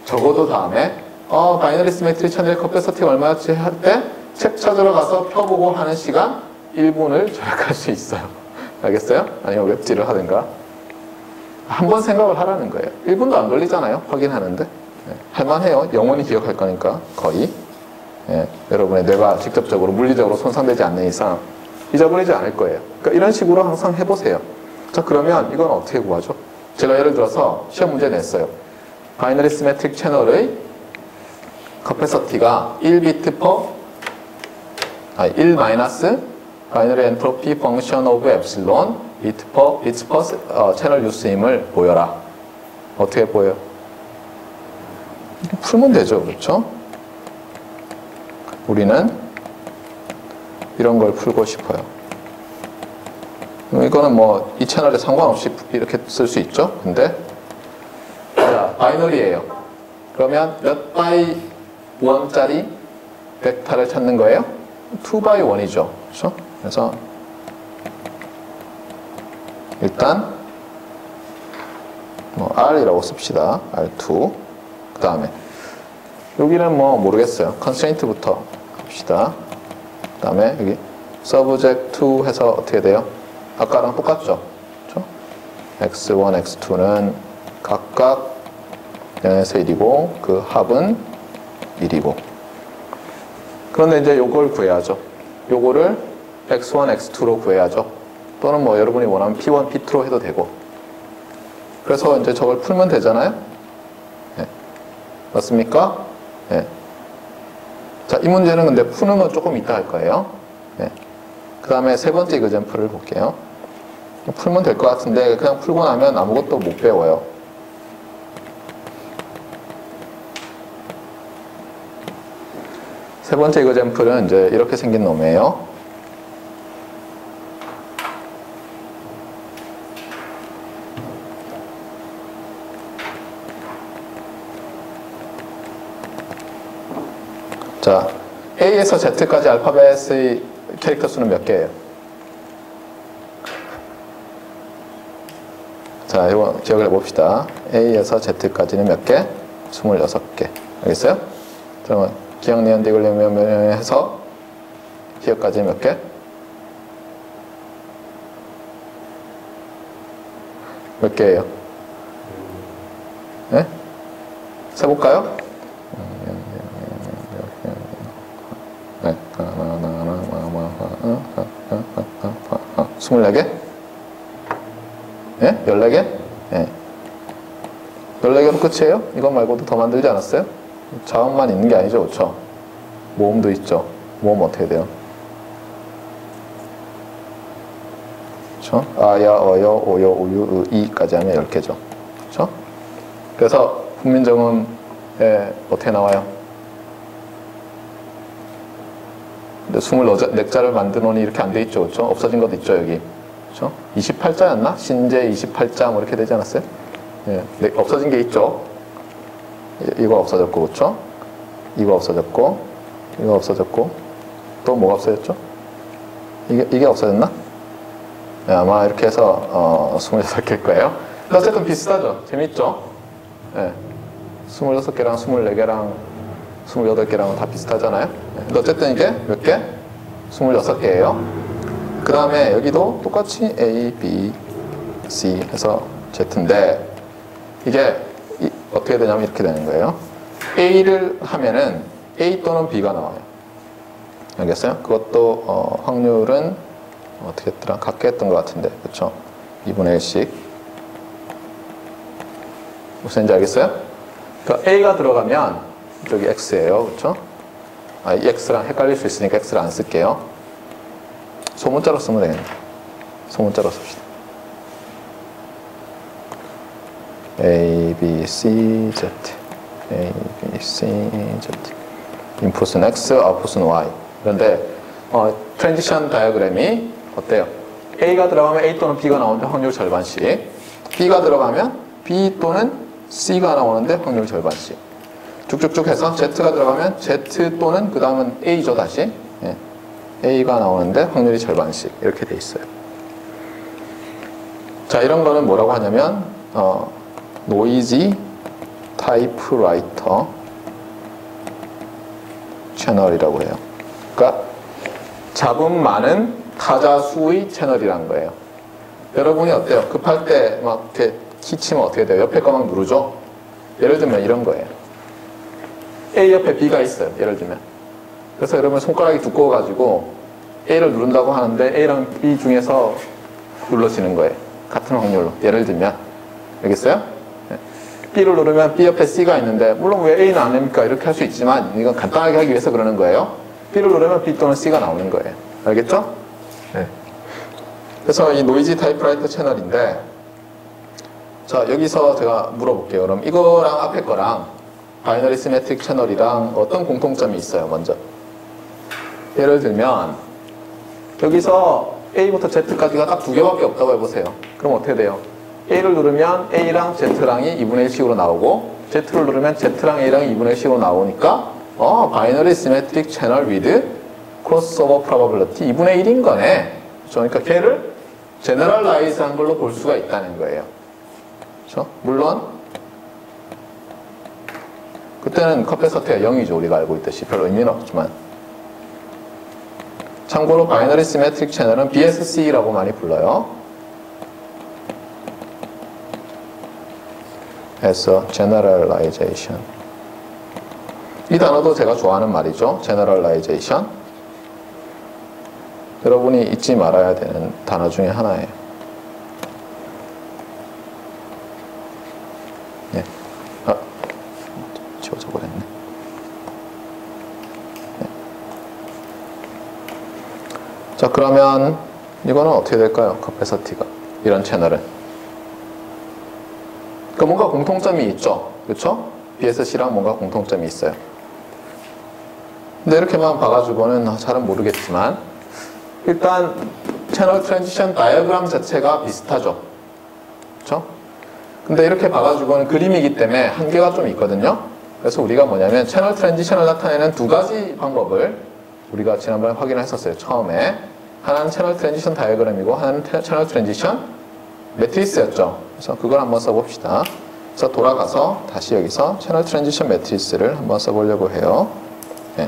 적어도 다음에 바이너리 시메트리 채널 커패서티가 얼마였지 할 때 책 찾으러 가서 펴보고 하는 시간 1분을 절약할 수 있어요. 알겠어요? 아니면 웹질을 하든가. 한번 생각을 하라는 거예요. 1분도 안 걸리잖아요. 확인하는데. 네. 할만해요. 영원히 기억할 거니까 거의. 네. 여러분의 뇌가 직접적으로 물리적으로 손상되지 않는 이상 잊어버리지 않을 거예요. 그러니까 이런 식으로 항상 해보세요. 자, 그러면 이건 어떻게 구하죠? 제가 예를 들어서 시험 문제 냈어요. 바이너리 시메트릭 채널의 커패서티가 1비트 퍼 1 마이너스 바이너리 엔트로피 펑션 오브 엡실론 비트 퍼 채널 유스임을 보여라. 어떻게 보여요? 풀면 되죠. 그렇죠? 우리는 이런 걸 풀고 싶어요. 이거는 뭐 이 채널에 상관없이 이렇게 쓸 수 있죠. 근데 자, 바이너리예요. 그러면 몇 바이 1짜리 벡터를 찾는 거예요? 2 by 1이죠. 그렇죠? 그래서 일단 뭐 R이라고 씁시다. R2. 그 다음에 여기는 뭐 모르겠어요. constraint부터 합시다. 그 다음에 여기 subject 2 해서 어떻게 돼요? 아까랑 똑같죠? 그렇죠? x1, x2는 각각 0에서 1이고 그 합은 1이고 그런데 이제 요걸 구해야죠. 요거를 x1, x2로 구해야죠. 또는 뭐 여러분이 원하면 p1, p2로 해도 되고 그래서 이제 저걸 풀면 되잖아요. 네. 맞습니까? 네. 자, 이 문제는 근데 푸는 건 조금 이따 할 거예요. 네. 그 다음에 세 번째 이그젠플을 볼게요. 풀면 될 것 같은데 그냥 풀고 나면 아무것도 못 배워요. 세 번째 이그젠플은 이제 이렇게 생긴 놈이에요. 자, A에서 Z까지 알파벳의 캐릭터 수는 몇 개예요? 자, 이거 기억을 해봅시다. A에서 Z까지는 몇 개? 26개. 알겠어요? 그러면 기억, 니은, 디귿, 리을 해서 기억까지 몇 개? 몇 개예요? 네? 세볼까요? 네. 24개? 예? 14개? 예. 14개로 끝이에요? 이것 말고도 더 만들지 않았어요? 자음만 있는 게 아니죠, 그렇죠? 모음도 있죠. 모음 어떻게 돼요? 그렇죠? 아야, 어여, 오여, 우유, 이까지 하면 10개죠. 그렇죠? 그래서 국민정음에 어떻게 나와요? 근데 24자를 만드노니 이렇게 안 돼 있죠, 그렇죠? 없어진 것도 있죠, 여기. 그렇죠? 28자였나? 신제 28자 뭐 이렇게 되지 않았어요? 예, 네, 없어진 게 있죠. 이거 없어졌고, 그렇죠? 이거 없어졌고, 이거 없어졌고, 또 뭐가 없어졌죠? 이게 없어졌나? 네, 아마 이렇게 해서 26개일 거예요. 어쨌든 비슷하죠. 재밌죠? 네, 26개랑 24개랑 28개랑은 다 비슷하잖아요. 네, 어쨌든 이게 몇 개? 26개예요. 그 다음에 여기도 똑같이 A, B, C 해서 Z인데 이게 어떻게 되냐면 이렇게 되는 거예요. A를 하면은 A 또는 B가 나와요. 알겠어요? 그것도 확률은 어떻게 했더라? 같게 했던 것 같은데, 그렇죠? 2분의 1씩. 무슨지 알겠어요? 그러니까 A가 들어가면 저기 X예요, 그렇죠? 이 X랑 헷갈릴 수 있으니까 X를 안 쓸게요. 소문자로 쓰면 되겠네. 소문자로 씁시다. A, B, C, Z. A, B, C, Z. 인풋은 X, 아웃풋은 Y. 그런데 트랜지션 다이어그램이 어때요? A가 들어가면 A 또는 B가 나오는데 확률 절반씩. B가 들어가면 B 또는 C가 나오는데 확률 절반씩. 쭉쭉쭉 해서 Z가 들어가면 Z 또는 그 다음은 A죠, 다시. 예. A가 나오는데 확률이 절반씩. 이렇게 돼 있어요. 자, 이런 거는 뭐라고 하냐면 노이지 타이프라이터 채널이라고 해요. 그러니까 잡음 많은 타자 수의 채널이라는 거예요. 여러분이 어때요? 급할 때 막 이렇게 키치면 어떻게 돼요? 옆에 거 막 누르죠? 예를 들면 이런 거예요. A 옆에 B가 있어요. 예를 들면. 그래서 여러분 손가락이 두꺼워가지고 A를 누른다고 하는데 A랑 B 중에서 눌러지는 거예요. 같은 확률로. 예를 들면. 알겠어요? B를 누르면 B 옆에 C가 있는데 물론 왜 A는 안 됩니까? 이렇게 할 수 있지만 이건 간단하게 하기 위해서 그러는 거예요. B를 누르면 B 또는 C가 나오는 거예요. 알겠죠? 네. 그래서 이 노이지 타이프라이터 채널인데 자, 여기서 제가 물어볼게요. 그럼 이거랑 앞에 거랑 바이너리 시메트릭 채널이랑 어떤 공통점이 있어요, 먼저? 예를 들면 여기서 A부터 Z까지가 딱 두 개밖에 없다고 해보세요. 그럼 어떻게 돼요? A를 누르면 A랑 Z랑이 2분의 1씩으로 나오고 Z를 누르면 Z랑 A랑이 2분의 1씩으로 나오니까 바이너리 시메트릭 채널 with crossover probability 2분의 1인 거네. 그러니까 걔를 제너럴라이즈 한 걸로 볼 수가 있다는 거예요. 그렇죠? 물론 그때는 컵페서트가 0이죠. 우리가 알고 있듯이 별로 의미는 없지만 참고로 바이너리 시메트릭 채널은 BSC라고 많이 불러요. as a generalization. 이 단어도 제가 좋아하는 말이죠. generalization. 여러분이 잊지 말아야 되는 단어 중에 하나예요. 네. 지워져 버렸네. 네. 자, 그러면 이거는 어떻게 될까요? 카페서티가. 이런 채널은. 그러니까 뭔가 공통점이 있죠. 그렇죠? BSC랑 뭔가 공통점이 있어요. 근데 이렇게만 봐가지고는 잘은 모르겠지만 일단 채널 트랜지션 다이어그램 자체가 비슷하죠. 그렇죠? 근데 이렇게 봐가지고는 그림이기 때문에 한계가 좀 있거든요. 그래서 우리가 뭐냐면 채널 트랜지션을 나타내는 두 가지 방법을 우리가 지난번에 확인을 했었어요. 처음에 하나는 채널 트랜지션 다이어그램이고 하나는 채널 트랜지션 매트리스였죠. 그래서 그걸 한번 써봅시다. 그래서 돌아가서 다시 여기서 채널 트랜지션 매트리스를 한번 써보려고 해요. 네.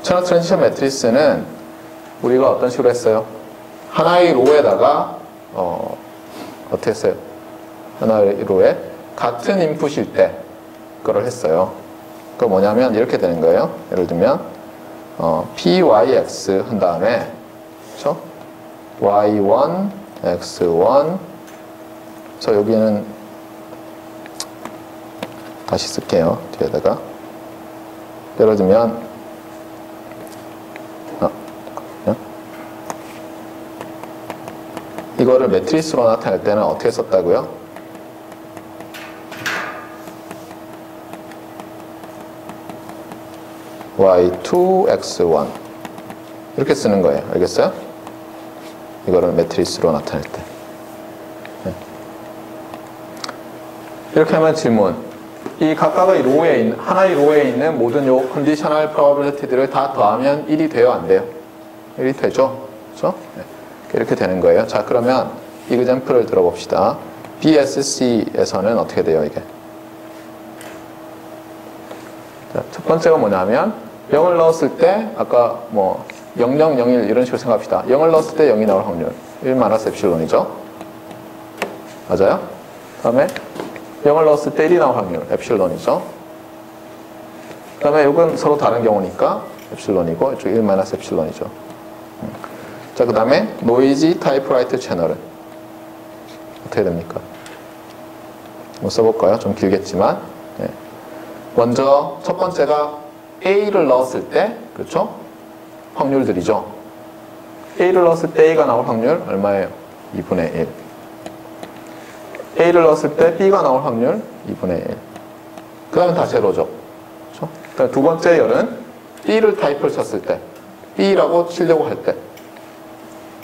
채널 트랜지션 매트리스는 우리가 어떤 식으로 했어요? 하나의 로에다가 어떻게 했어요? 하나의 로에 같은 인풋일 때 거를 했어요. 그 뭐냐면 이렇게 되는 거예요. 예를 들면 pyx 한 다음에 그렇죠? y1 x1 그래서 여기는 다시 쓸게요. 뒤에다가 예를 들면 이거를 매트리스로 나타낼 때는 어떻게 썼다고요? y2, x1 이렇게 쓰는 거예요. 알겠어요? 이거를 매트리스로 나타낼 때. 네. 이렇게 하면 질문. 이 각각의 로우에 있는, 하나의 로우에 있는 모든 요 컨디셔널 프로바빌리티들을 다 더하면 1이 돼요? 안 돼요? 1이 되죠? 그렇죠? 네. 이렇게 되는 거예요. 자, 그러면 이그젬플을 들어봅시다. BSC에서는 어떻게 돼요, 이게? 자, 첫 번째가 뭐냐면 0을 넣었을 때 아까 뭐 0001 이런 식으로 생각합시다. 0을 넣었을 때 0이 나올 확률 1 마이너스 엡실론이죠. 맞아요? 다음에 0을 넣었을 때 1이 나올 확률 엡실론이죠. 그 다음에 이건 서로 다른 경우니까 엡실론이고 이쪽 1 마이너스 엡실론이죠. 자, 그 다음에 노이지 타이프라이터 채널은 어떻게 됩니까? 뭐 써볼까요? 좀 길겠지만 네. 먼저 첫 번째가 A를 넣었을 때 그렇죠? 확률들이죠. A를 넣었을 때 A가 나올 확률 얼마예요? 2분의 1. A를 넣었을 때 B가 나올 확률 2분의 1. 그 다음에 다 제로죠. 그렇죠? 그다음에 두 번째 열은 B를 타입을 쳤을 때 B라고 치려고 할 때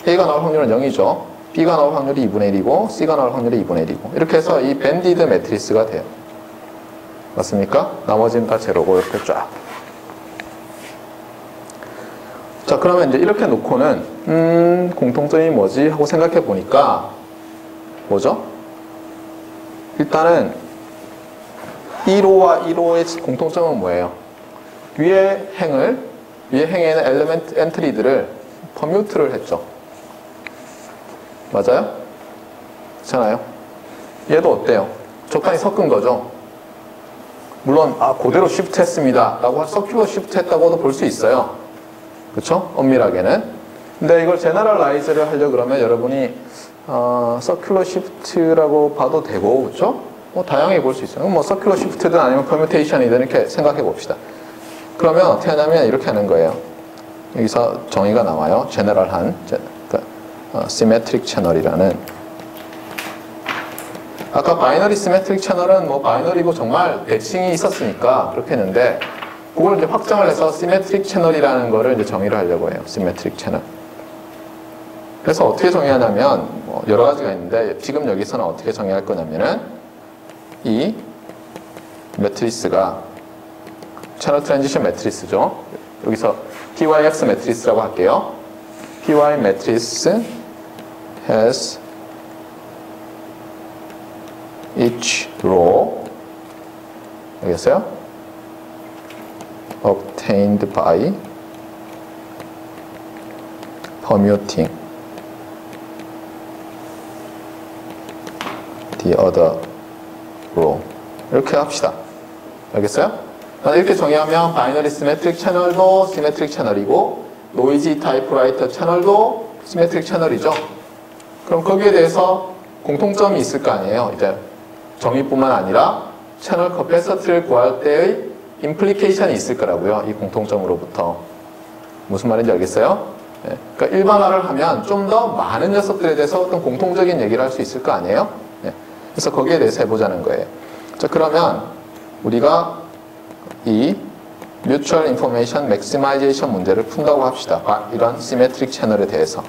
A가 나올 확률은 0이죠. B가 나올 확률이 2분의 1이고 C가 나올 확률이 2분의 1이고 이렇게 해서 이 밴디드 매트리스가 돼요. 맞습니까? 나머지는 다 제로고 이렇게 쫙. 자, 그러면 이제 이렇게 놓고는 공통점이 뭐지? 하고 생각해 보니까 뭐죠? 일단은 1호와 1호의 공통점은 뭐예요? 위에 행에 있는 엘리멘트 엔트리들을 퍼뮤트를 했죠. 맞아요? 그렇잖아요? 얘도 어때요? 적당히 섞은 거죠. 물론 그대로 쉬프트 했습니다 라고 서큘러 쉬프트 했다고도 볼 수 있어요. 그렇죠? 엄밀하게는. 근데 이걸 제너럴라이즈를 하려 그러면 여러분이 서큘러 쉬프트라고 봐도 되고 그렇죠? 뭐 다양하게 볼 수 있어요. 뭐 서큘러 쉬프트든 아니면 퍼뮤테이션이든 이렇게 생각해 봅시다. 그러면 어떻게 하냐면 이렇게 하는 거예요. 여기서 정의가 나와요. 제너럴한 시메트릭 채널이라는. 아까 바이너리 시메트릭 채널은 뭐 바이너리고 정말 대칭이 있었으니까 그렇게 했는데 그걸 이제 확장을 해서 시메트릭 채널이라는 거를 이제 정의를 하려고 해요. 시메트릭 채널. 그래서 어떻게 정의하냐면 뭐 여러 가지가 있는데 지금 여기서는 어떻게 정의할 거냐면은 이 매트리스가 채널 트랜지션 매트리스죠. 여기서 PYX 매트리스라고 할게요. PY 매트리스 has each row 알겠어요? obtained by permuting the other row 이렇게 합시다. 알겠어요? 이렇게 정의하면 바이너리 시메트릭 채널도 시메트릭 채널이고 노이지 타이프라이터 채널도 시메트릭 채널이죠. 그럼 거기에 대해서 공통점이 있을 거 아니에요. 이제 정의뿐만 아니라 채널 커패시티를 구할 때의 임플리케이션이 있을 거라고요. 이 공통점으로부터. 무슨 말인지 알겠어요? 네. 그러니까 일반화를 하면 좀 더 많은 녀석들에 대해서 어떤 공통적인 얘기를 할 수 있을 거 아니에요? 네. 그래서 거기에 대해서 해보자는 거예요. 자, 그러면 우리가 이 Mutual Information Maximization 문제를 푼다고 합시다. 이런 시메트릭 채널에 대해서.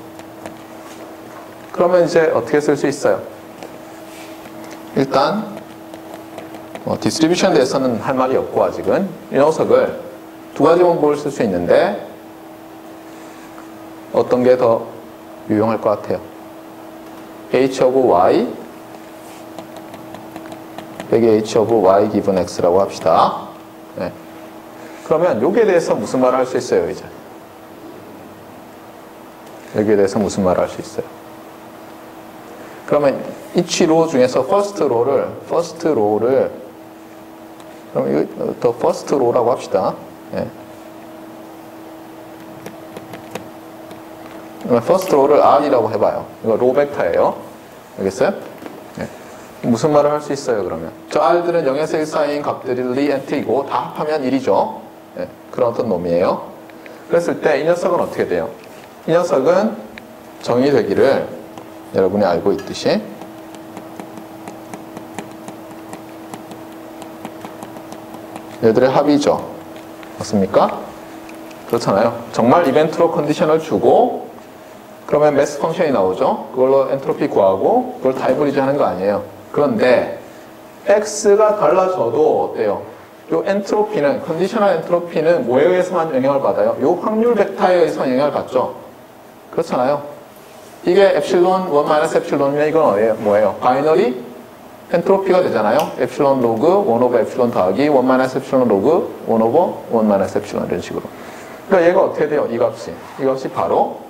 그러면 이제 어떻게 쓸 수 있어요? 일단 디스트리뷰션에 대해서는 할 말이 없고 아직은 이 녀석을 두 가지 방법을 쓸 수 있는데 어떤 게 더 유용할 것 같아요? h of y 여기 h of y given x라고 합시다. 네. 그러면 여기에 대해서 무슨 말을 할 수 있어요, 이제? 여기에 대해서 무슨 말을 할 수 있어요? 그러면 each row 중에서 first row를 그럼 이거 더 first row라고 합시다. 예. first row를 R이라고 해봐요. 이거 로우 벡터예요. 알겠어요? 예. 무슨 말을 할 수 있어요, 그러면? 저 R들은 0에서 1 사이인 값들이 NT이고 다 합하면 1이죠. 예. 그런 어떤 놈이에요. 그랬을 때 이 녀석은 어떻게 돼요? 이 녀석은 정의되기를 여러분이 알고 있듯이 얘들의 합이죠. 맞습니까? 그렇잖아요. 정말 이벤트로 컨디션을 주고 그러면 매스 펑션이 나오죠. 그걸로 엔트로피 구하고 그걸 타이브리즈 하는 거 아니에요. 그런데 x가 달라져도 어때요? 요 엔트로피는 컨디셔널 엔트로피는 뭐에 의해서만 영향을 받아요? 요 확률 벡터에 의해서만 영향을 받죠. 그렇잖아요. 이게 엡실론 1 마이너스 엡실론이면 이건 뭐예요? 바이너리 엔트로피가 되잖아요. 엡실론 로그 1 오버 엡실론 더하기 1 마이너스 엡실론 로그 1 오버 1 마이너스 엡실론 이런 식으로. 그러니까 얘가 어떻게 돼요? 이 값이 바로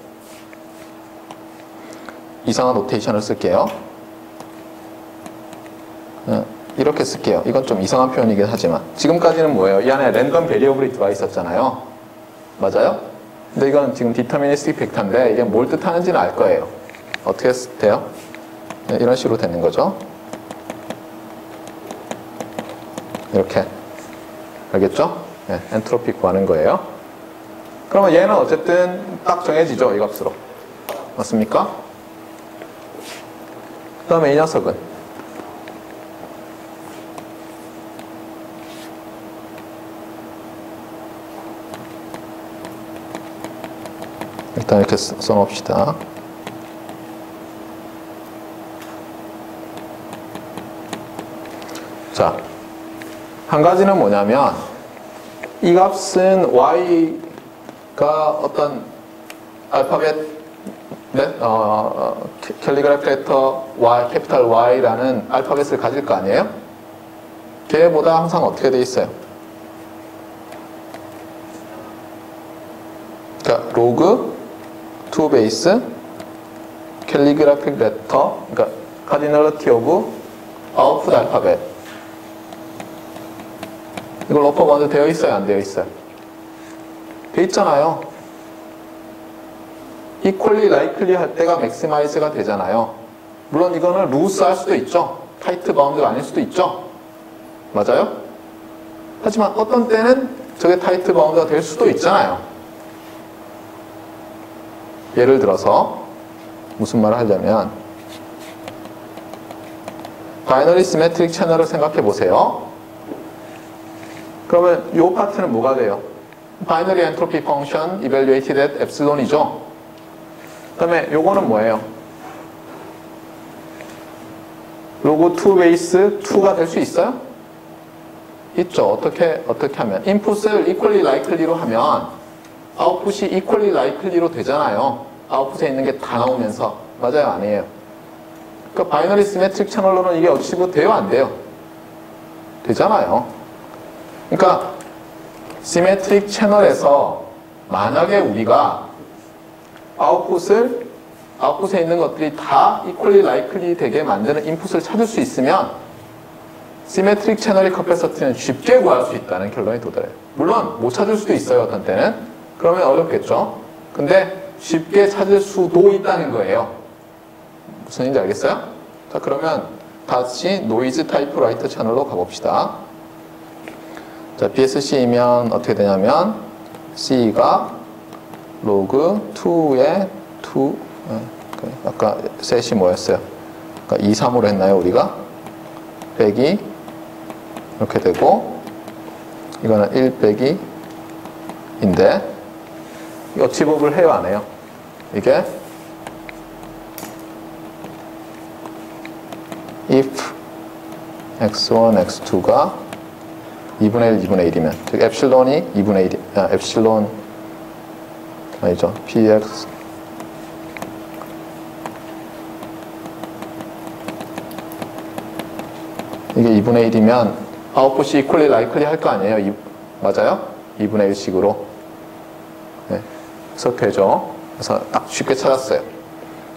이상한 노테이션을 쓸게요. 이렇게 쓸게요. 이건 좀 이상한 표현이긴 하지만 지금까지는 뭐예요? 이 안에 랜덤 베리어블이 들어가 있었잖아요. 맞아요? 근데 이건 지금 디터미니스틱 벡터인데 이게 뭘 뜻하는지는 알 거예요. 어떻게 돼요? 네, 이런 식으로 되는 거죠. 이렇게. 알겠죠? 네, 엔트로피 구하는 거예요. 그러면 얘는 어쨌든 딱 정해지죠. 이 값으로. 맞습니까? 그 다음에 이 녀석은 일단 이렇게 써놓읍시다. 자, 한 가지는 뭐냐면 이 값은 y가 어떤 알파벳 캘리그래피 레터 y, 캐피탈 Y라는 알파벳을 가질 거 아니에요? 걔보다 항상 어떻게 돼 있어요? 그러니까 로그 2 베이스 캘리그래픽 레터, 그러니까 카디널리티 오브 아웃풋 알파벳. 이걸 어퍼 먼저 되어 있어요, 안 되어 있어요? 되어 있잖아요. equally likely 할 때가 maximize가 되잖아요. 물론 이거는 루스 할 수도 있죠. 타이트 바운드가 아닐 수도 있죠. 맞아요? 하지만 어떤 때는 저게 타이트 바운드가 될 수도 있잖아요. 예를 들어서 무슨 말을 하려면 바이너리 시메트릭 채널을 생각해 보세요. 그러면 이 파트는 뭐가 돼요? 바이너리 엔트로피 펑션 evaluated at epsilon이죠. 그 다음에 요거는 뭐예요? 로그 2 베이스 2가 될 수 있어요? 있죠. 어떻게 하면 인풋을 equally likely로 하면 아웃풋이 equally likely로 되잖아요. 아웃풋에 있는 게 다 나오면서. 맞아요? 아니에요? 그러니까 바이너리 시메트릭 채널로는 이게 어치브 돼요? 안 돼요? 되잖아요. 그러니까 시메트릭 채널에서 만약에 우리가 아웃풋에 있는 것들이 다 equally likely 되게 만드는 인풋을 찾을 수 있으면 시메트릭 채널의 커패서티는 쉽게 구할 수 있다는 결론에 도달해요. 물론 못 찾을 수도 있어요. 어떤 때는. 그러면 어렵겠죠. 근데 쉽게 찾을 수도 있다는 거예요. 무슨 얘기인지 알겠어요? 자, 그러면 다시 노이즈 타이프라이터 채널로 가봅시다. 자, BSC이면 어떻게 되냐면 C가 로그 2에 2 아까 셋이 뭐였어요? 그러니까 2, 3으로 했나요 우리가? 빼기 이렇게 되고 이거는 1 빼기 인데 어치법을 해요 안 해요? 이게 if x1, x2가 2분의 1, 2분의 1이면 즉 엡실론이 2분의 1, 엡실론 아니죠. px 이게 2분의 1이면 아웃풋이 equally likely 할 거 아니에요. 맞아요? 2분의 1식으로. 네. 그래서 되죠. 그래서 딱 쉽게 찾았어요.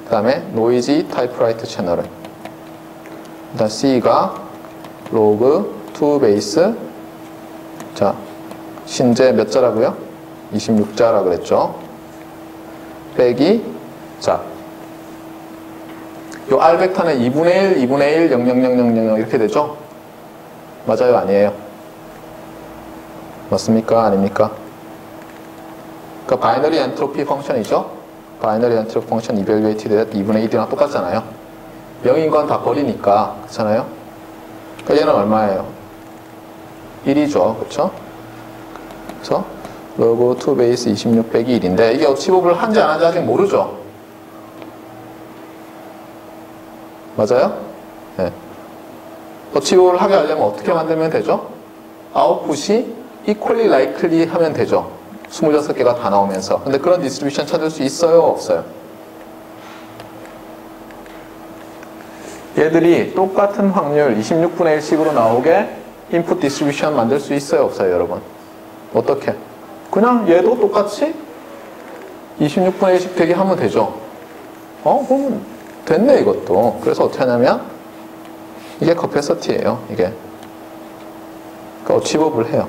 그 다음에 노이지 타이프라이터 채널은 일단 C가 로그 2 베이스 자, 신재 몇 자라고요? 26자라 그랬죠? 빼기, 자, 요 R 벡터는 2분의 1, 2분의 1, 0, 0, 0, 0, 0 이렇게 되죠? 맞아요? 아니에요? 맞습니까? 아닙니까? 그러니까 바이너리 엔트로피 펑션이죠? 바이너리 엔트로피 펑션 이벨리에이티드 at 2분의 1이랑 똑같잖아요. 0인 건 다 버리니까, 그렇잖아요? 그러니까 얘는 얼마예요? 1이죠, 그렇죠? 그래서 로그 2 베이스 26 빼기 1인데 이게 어치버블 한지 안 한지 아직 모르죠? 맞아요? 네. 어치버블 하게 하려면 어떻게 만들면 되죠? 아웃풋이 equally likely 하면 되죠. 26개가 다 나오면서. 근데 그런 디스트리뷰션 찾을 수 있어요? 없어요? 얘들이 똑같은 확률 26분의 1씩으로 나오게 인풋 디스트리뷰션 만들 수 있어요? 없어요? 여러분? 어떻게? 그냥 얘도 똑같이 26분의 1씩 되게 하면 되죠. 그러면 됐네 이것도. 그래서 어떻게 하냐면 이게 커패서티예요. 이게. 그러니까 어치버블 해요.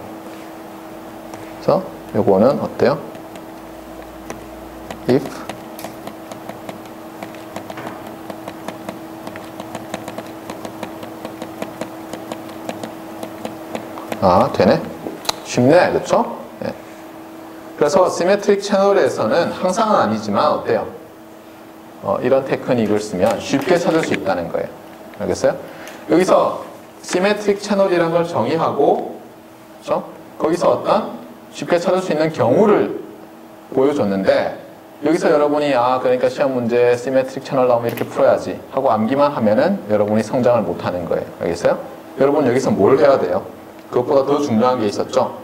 그래서 요거는 어때요? if 되네. 쉽네. 그렇죠? 네. 그래서 시메트릭 채널에서는 항상은 아니지만 어때요? 이런 테크닉을 쓰면 쉽게 찾을 수 있다는 거예요. 알겠어요? 여기서 시메트릭 채널이라는 걸 정의하고, 그렇죠? 거기서 어떤 쉽게 찾을 수 있는 경우를 보여줬는데, 여기서 여러분이 그러니까 시험 문제 시메트릭 채널 나오면 이렇게 풀어야지 하고 암기만 하면은 여러분이 성장을 못 하는 거예요. 알겠어요? 여러분 여기서 뭘 해야 돼요? 그것보다 더 중요한 게 있었죠?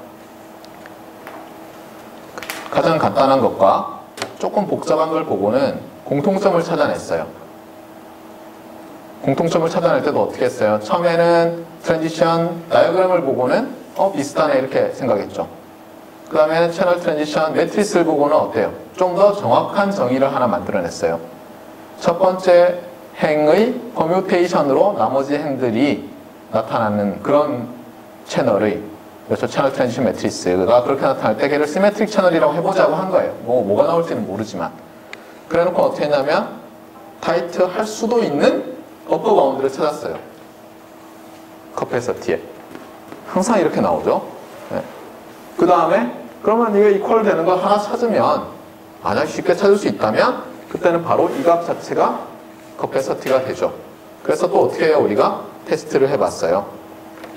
가장 간단한 것과 조금 복잡한 걸 보고는 공통점을 찾아냈어요. 공통점을 찾아낼 때도 어떻게 했어요? 처음에는 트랜지션 다이어그램을 보고는 비슷하네 이렇게 생각했죠. 그 다음에는 채널 트랜지션 매트리스를 보고는 어때요? 좀 더 정확한 정의를 하나 만들어냈어요. 첫 번째 행의 퍼뮤테이션으로 나머지 행들이 나타나는 그런 채널의, 그렇죠? 채널 트랜지션 매트리스가 그렇게 나타날 때 걔를 시메트릭 채널이라고 해보자고 한 거예요. 뭐가 나올지는 모르지만. 그래 놓고 어떻게 했냐면 타이트 할 수도 있는 어퍼 바운드를 찾았어요. 커패서티에. 항상 이렇게 나오죠. 네. 그 다음에 그러면 이게 이퀄 되는 거 하나 찾으면 만약 쉽게 찾을 수 있다면 그때는 바로 이 값 자체가 커패서티가 되죠. 그래서 또 어떻게 해요? 우리가 테스트를 해봤어요.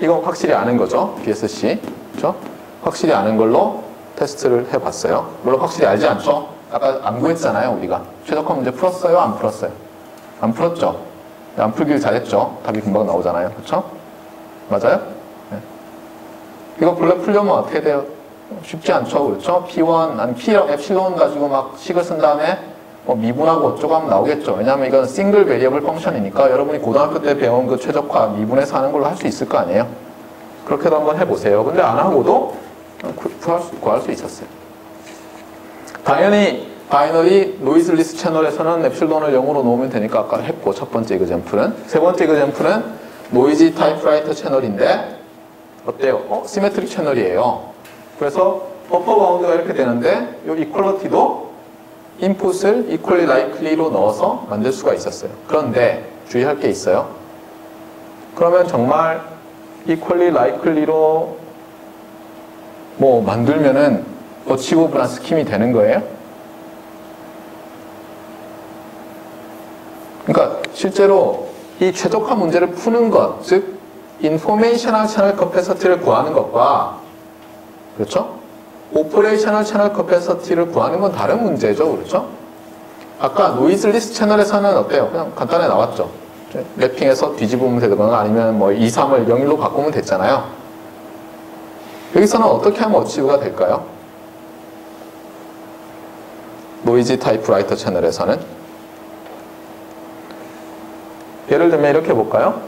이건 확실히 아는 거죠. BSC. 그렇죠? 확실히 아는 걸로 테스트를 해봤어요. 물론 확실히 알지 않죠? 아까 안 구했잖아요. 우리가. 최적화 문제 풀었어요? 안 풀었어요? 안 풀었죠? 안 풀길 잘했죠? 답이 금방 나오잖아요. 그렇죠? 맞아요? 네. 이거 본래 풀려면 어떻게 돼요? 쉽지 않죠? 그렇죠? P1, 아니 P랑 엡실론 가지고 막 식을 쓴 다음에 미분하고 어쩌고 하면 나오겠죠. 왜냐하면 이건 싱글 베리어블 펑션이니까 여러분이 고등학교 때 배운 그 최적화 미분해서 하는 걸로 할 수 있을 거 아니에요? 그렇게도 한번 해보세요. 근데 안 하고도 구할 수 있었어요. 당연히 바이너리 노이즈리스 채널에서는 엡실론을 0으로 놓으면 되니까 아까 했고, 첫 번째 이그젬플은. 세 번째 이그젬플은 노이지 타이프라이터 채널인데 어때요? 시메트릭 채널이에요. 그래서 버퍼 바운드가 이렇게 되는데 이 이퀄리티도 인풋을 equally likely로 넣어서 만들 수가 있었어요. 그런데 주의할 게 있어요. 그러면 정말 equally likely로 만들면은 어치버블한 스킴이 되는 거예요? 그러니까 실제로 이 최적화 문제를 푸는 것, 즉 인포메이셔널 채널 커패서티를 구하는 것과, 그렇죠? 오퍼레이셔널 채널 커패서티를 구하는 건 다른 문제죠. 그렇죠? 아까 노이즈리스 채널에서는 어때요? 그냥 간단하게 나왔죠. 랩핑해서 뒤집으면 되거나 아니면 2, 3을 0, 1로 바꾸면 됐잖아요. 여기서는 어떻게 하면 어치브가 될까요? 노이즈 타이프라이터 채널에서는 예를 들면 이렇게 볼까요?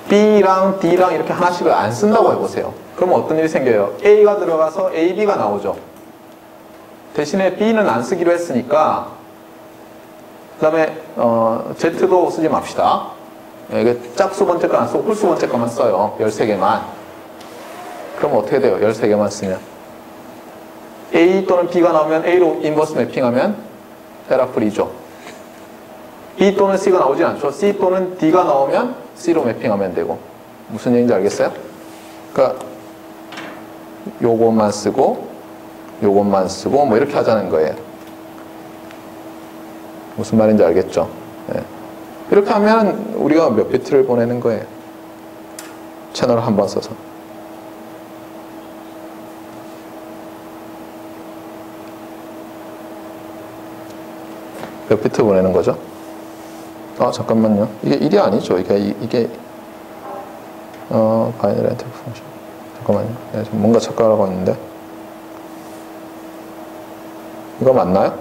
B랑 D랑 이렇게 하나씩을 안 쓴다고 해보세요. 그러면 어떤 일이 생겨요? A가 들어가서 A, B가 나오죠. 대신에 B는 안 쓰기로 했으니까 그 다음에 Z도 쓰지 맙시다. 이게 짝수 번째 거 안 쓰고 홀수 번째 거만 써요. 13개만. 그럼 어떻게 돼요? 13개만 쓰면. A 또는 B가 나오면 A로 인버스 매핑하면 에라풀이죠. B 또는 C가 나오진 않죠. C 또는 D가 나오면 C로 매핑하면 되고. 무슨 얘기인지 알겠어요? 그러니까 요것만 쓰고 요것만 쓰고 뭐 이렇게 하자는 거예요. 무슨 말인지 알겠죠? 네. 이렇게 하면 우리가 몇 비트를 보내는 거예요. 채널을 한 번 써서. 몇 비트 보내는 거죠? 아, 잠깐만요. 이게 1이 아니죠. 이게 바이너리 엔터 펑션. 잠깐만요. 네, 뭔가 착각하고 있는데. 이거 맞나요?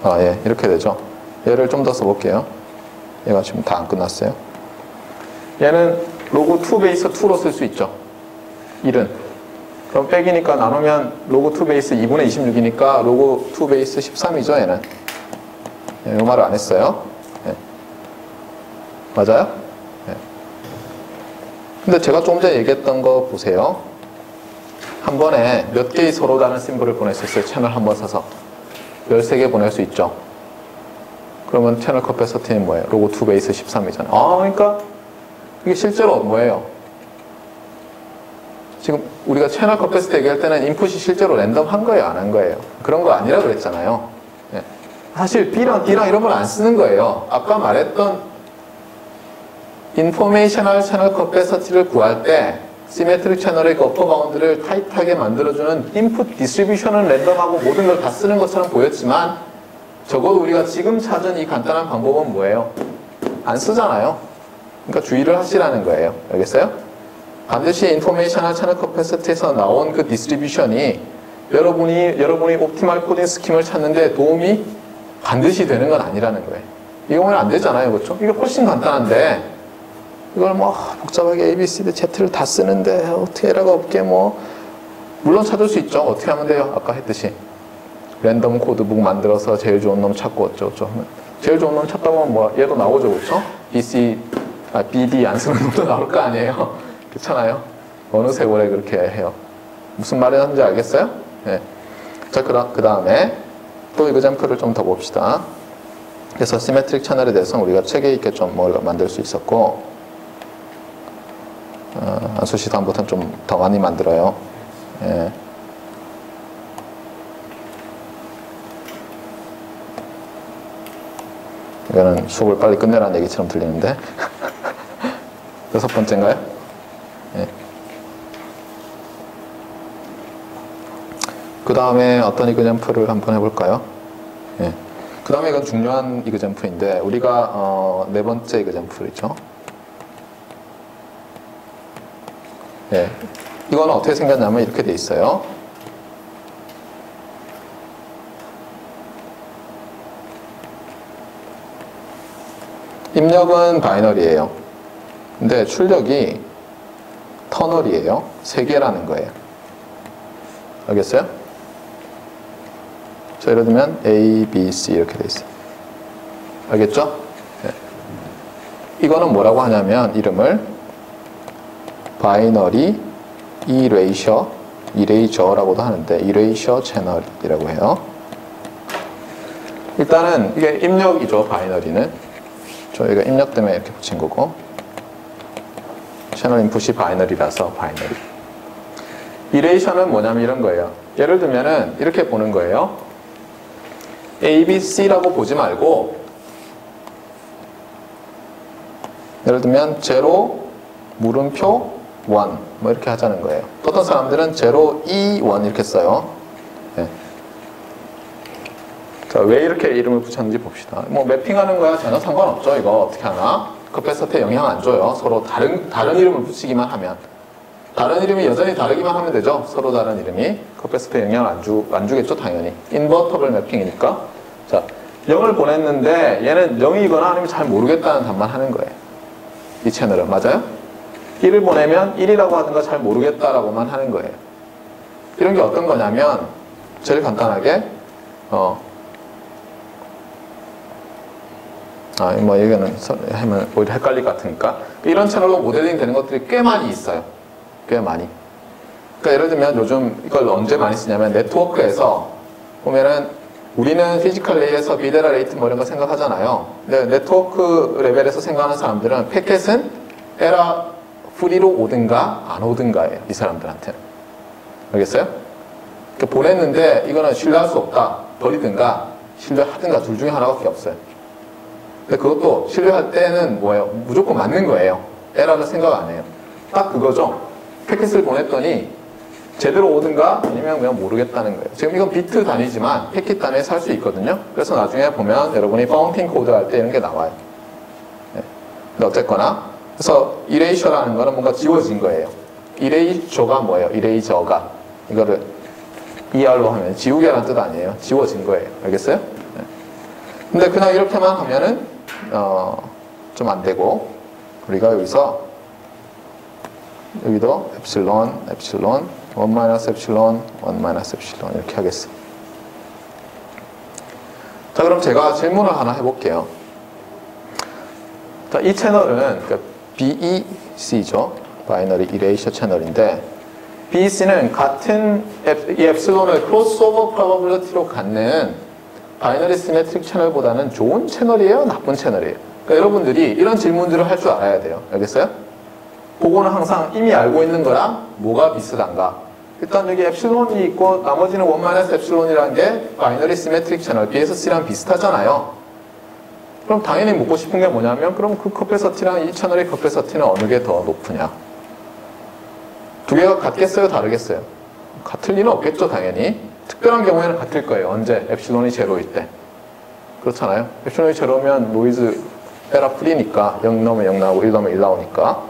아, 예. 이렇게 되죠. 얘를 좀 더 써볼게요. 얘가 지금 다 안 끝났어요. 얘는 로그 2 베이스 2로 쓸 수 있죠. 1은. 그럼 백이니까 나누면 로그 2 베이스 2분의 26이니까 로그 2 베이스 13이죠, 얘는. 이 말을 안 했어요. 네. 맞아요? 네. 근데 제가 조금 전에 얘기했던 거 보세요. 한 번에 몇 개의 서로 다른 심볼을 보낼 수 있어요. 채널 한 번 사서. 13개 보낼 수 있죠. 그러면 채널 커패시티는 뭐예요? 로그 2 베이스 13이잖아요. 아, 그러니까 이게 실제로 뭐예요? 지금 우리가 채널 커패시티 얘기할 때는 인풋이 실제로 랜덤한 거예요? 안 한 거예요? 그런 거 아니라 그랬잖아요. 네. 사실 B랑 D랑 이런 걸 안 쓰는 거예요. 아까 말했던 인포메이셔널 채널 커패시티를 구할 때 시메트릭 채널의 그 어퍼 바운드를 타이트하게 만들어주는 인풋 디스트리뷰션은 랜덤하고 모든 걸 다 쓰는 것처럼 보였지만 적어도 우리가 지금 찾은 이 간단한 방법은 뭐예요? 안 쓰잖아요. 그러니까 주의를 하시라는 거예요. 알겠어요? 반드시 인포메이셔널 채널 커패시티에서 나온 그 디스트리뷰션이 여러분이 옵티멀 코딩 스킴을 찾는데 도움이 반드시 되는 건 아니라는 거예요. 이거 보면 안 되잖아요. 그렇죠? 이게 훨씬 간단한데 이걸 뭐 복잡하게 A, B, C, D, Z를 다 쓰는데 어떻게 에러가 없게 뭐 물론 찾을 수 있죠. 어떻게 하면 돼요? 아까 했듯이 랜덤 코드북 만들어서 제일 좋은 놈 찾고 어쩌고저쩌고 하면 제일 좋은 놈 찾다 보면 뭐 얘도 나오죠. 그렇죠? BD 안 쓰는 놈도 나올 거 아니에요. 그렇잖아요. 어느 세월에 그렇게 해요. 무슨 말을 하는지 알겠어요? 네. 자, 그 다음에 또 이그젬플을 좀 더 봅시다. 그래서 시메트릭 채널에 대해서 우리가 체계 있게 좀 뭘 만들 수 있었고 안수시 다음부터는 좀 더 많이 만들어요. 예. 이거는 수업을 빨리 끝내라는 얘기처럼 들리는데 6번째인가요? 예. 그 다음에 어떤 이그젬플을 한번 해볼까요? 예. 그 다음에 이건 중요한 이그젬플인데 우리가 4번째 이그젬플이죠. 예. 이거는 어떻게 생겼냐면 이렇게 돼 있어요. 입력은 바이너리예요. 근데 출력이 터널이에요. 3개라는 거예요. 알겠어요? 자, 예를 들면 A, B, C 이렇게 돼 있어요. 알겠죠? 네. 이거는 뭐라고 하냐면 이름을 바이너리 이레이저라고도 하는데 이레이저 채널이라고 해요. 일단은 이게 입력이죠. 바이너리는 저희가 입력 때문에 이렇게 붙인 거고 채널 인풋이 바이너리라서 바이너리. 이레이션은 뭐냐면 이런 거예요. 예를 들면은 이렇게 보는 거예요. A, B, C라고 보지 말고 예를 들면 0, 물음표 1, 뭐 이렇게 하자는 거예요. 어떤 사람들은 0, 2, 1 이렇게 써요. 네. 자, 왜 이렇게 이름을 붙였는지 봅시다. 뭐 매핑하는 거야 전혀 상관없죠. 이거 어떻게 하나? 커패시티에 영향 안 줘요. 서로 다른 이름을 붙이기만 하면. 다른 이름이 여전히 다르기만 하면 되죠. 서로 다른 이름이. 커패시티에 영향을 안 주겠죠. 당연히. 인버터블 매핑이니까. 자, 0을 보냈는데 얘는 0이거나 아니면 잘 모르겠다는 답만 하는 거예요. 이 채널은. 맞아요? 1을 보내면 1이라고 하든가 잘 모르겠다라고만 하는 거예요. 이런 게 어떤 거냐면 제일 간단하게 뭐 이거는 하면 오히려 헷갈릴 것 같으니까 이런 채널로 모델링 되는 것들이 꽤 많이 있어요. 꽤 많이. 그러니까 예를 들면 요즘 이걸 언제 많이 쓰냐면 네트워크에서 보면은 우리는 피지컬 레이에서 비데라 레이트 뭐 이런 거 생각하잖아요. 근데 네트워크 레벨에서 생각하는 사람들은 패켓은 에라 프리로 오든가 안 오든가예요. 이 사람들한테는. 알겠어요? 그러니까 보냈는데 이거는 신뢰할 수 없다. 버리든가 신뢰하든가 둘 중에 하나밖에 없어요. 근데 그것도 신뢰할 때는 뭐예요? 무조건 맞는 거예요. 에라를 생각 안 해요. 딱 그거죠. 패켓을 보냈더니 제대로 오든가 아니면 그냥 모르겠다는 거예요. 지금 이건 비트 단위지만 패킷 단위에 살 수 있거든요. 그래서 나중에 보면 여러분이 파운틴 코드 할 때 이런 게 나와요. 네. 근데 어쨌거나 그래서 이레이셔라는 거는 뭔가 지워진 거예요. 이레이저가 뭐예요? 이레이저가 이거를 ER로 하면 지우개라는 뜻 아니에요. 지워진 거예요. 알겠어요? 네. 근데 그냥 이렇게만 하면은 좀 안 되고 우리가 여기서 여기도 엡실론, 엡실론, 1 마이너스 엡실론, 1 마이너스 엡실론 이렇게 하겠습니다. 자, 그럼 제가 질문을 하나 해볼게요. 자, 이 채널은 그러니까 BEC죠. 바이너리 이레이셔 채널인데 BEC는 같은 이 엡실론을 크로스오버 프로버빌리티로 갖는 바이너리 시메트릭 채널보다는 좋은 채널이에요? 나쁜 채널이에요? 그러니까 여러분들이 이런 질문들을 할 줄 알아야 돼요. 알겠어요? 그거는 항상 이미 알고 있는 거랑 뭐가 비슷한가? 일단 여기 엡실론이 있고 나머지는 1 마이너스 엡실론이라는 게 바이너리 시메트릭 채널 BSC랑 비슷하잖아요. 그럼 당연히 묻고 싶은 게 뭐냐면 그럼 그 커패서티랑 이 채널의 커패서티는 어느 게 더 높으냐? 두 개가 같겠어요? 다르겠어요? 같을 리는 없겠죠, 당연히. 특별한 경우에는 같을 거예요. 언제? 엡실론이 제로일 때. 그렇잖아요. 엡실론이 제로면 노이즈 에라 프리니까 0 넣으면 0 나오고 1 넣으면 1 나오니까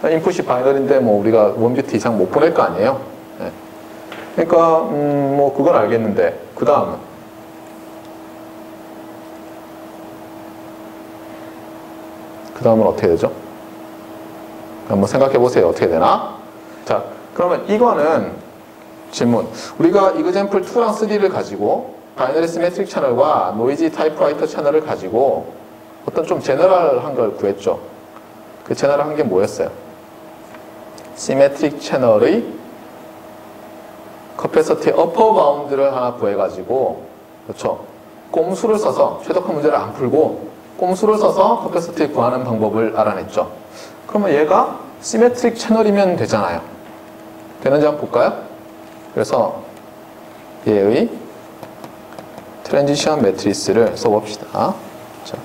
인풋이 바이너리인데 뭐 우리가 1비트 이상 못 보낼 거 아니에요. 네. 그러니까 뭐 그건 알겠는데 그 다음은 어떻게 되죠? 한번 생각해 보세요. 어떻게 되나? 자, 그러면 이거는 질문. 우리가 이그젬플 2랑 3를 가지고 바이너리 시메트릭 채널과 노이지 타이프라이터 채널을 가지고 어떤 좀 제너럴한 걸 구했죠. 그 제너럴한 게 뭐였어요? 시메트릭 채널의 커패서티 어퍼 바운드를 하나 구해가지고 그렇죠? 꼼수를 써서 최적화 문제를 안 풀고 꼼수를 써서 커패서티 구하는 방법을 알아냈죠. 그러면 얘가 시메트릭 채널이면 되잖아요. 되는지 한번 볼까요? 그래서 얘의 트랜지션 매트리스를 써봅시다. 자.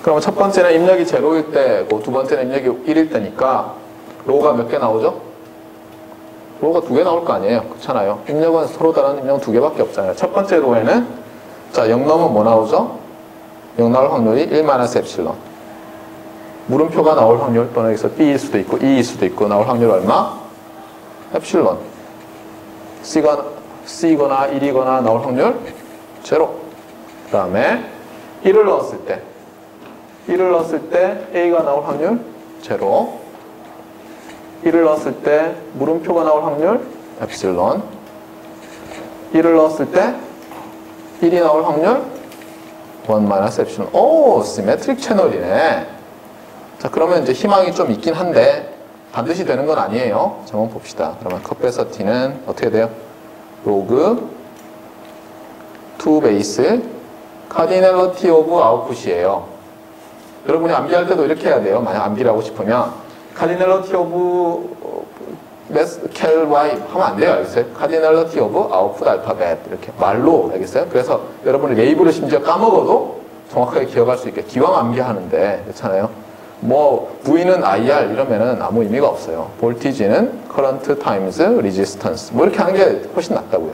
그러면 첫 번째는 입력이 제로일 때고 두 번째는 입력이 1일 때니까 로가 몇 개 나오죠? 로가 2개 나올 거 아니에요. 그렇잖아요. 입력은 서로 다른 입력은 2개밖에 없잖아요. 첫 번째 로에는 자, 0 넣으면 뭐 나오죠? 0 나올 확률이 1 마이너스 엡실론. 물음표가 나올 확률 또는 여기서 B일 수도 있고 E일 수도 있고 나올 확률 얼마? 엡실론. C거나 1이거나 나올 확률 제로. 그 다음에 1을 넣었을 때 A가 나올 확률 제로. 1을 넣었을 때 물음표가 나올 확률 엡실론. 1을 넣었을 때 1이 나올 확률 1 마이너스 엡실론. 오, 시메트릭 채널이네. 자, 그러면 이제 희망이 좀 있긴 한데 반드시 되는 건 아니에요. 자, 한번 봅시다. 그러면 커패서티는 어떻게 돼요? 로그 2 베이스 카디널러티 오브 아웃풋이에요. 여러분이 암비할 때도 이렇게 해야 돼요. 만약 암비라고 싶으면 카디널러티 오브 켈 Y 하면 안 돼요. 알겠어요? 카디널러티 오브 아웃풋 알파벳 이렇게 말로 알겠어요? 그래서 여러분이 레이블을 심지어 까먹어도 정확하게 기억할 수 있게 기왕 암기하는데 그렇잖아요. 뭐 V는 IR 이러면은 아무 의미가 없어요. 볼티지는 current times resistance 뭐 이렇게 하는 게 훨씬 낫다고요.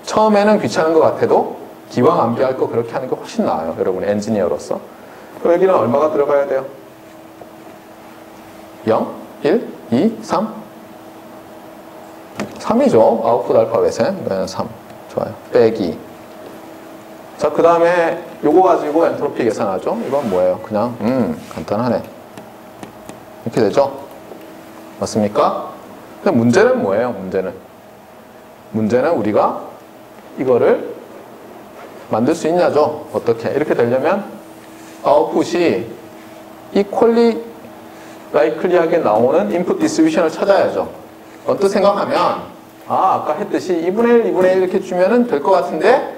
처음에는 귀찮은 것 같아도 기왕 암기할 거 그렇게 하는 게 훨씬 나아요. 여러분 엔지니어로서. 그럼 여기는 얼마가 들어가야 돼요? 0, 1, 2, 3 3이죠. 아웃풋 알파벳에 3 좋아요. 빼기. 자, 그 다음에 요거 가지고 엔트로피 계산하죠. 이건 뭐예요? 그냥 간단하네. 이렇게 되죠? 맞습니까? 근데 문제는 뭐예요? 문제는 우리가 이거를 만들 수 있냐죠. 어떻게? 이렇게 되려면 아웃풋이 equally likely하게 나오는 input distribution을 찾아야죠. 언뜻 생각하면 아까 했듯이 2분의 1, 2분의 1 이렇게 주면은 될 것 같은데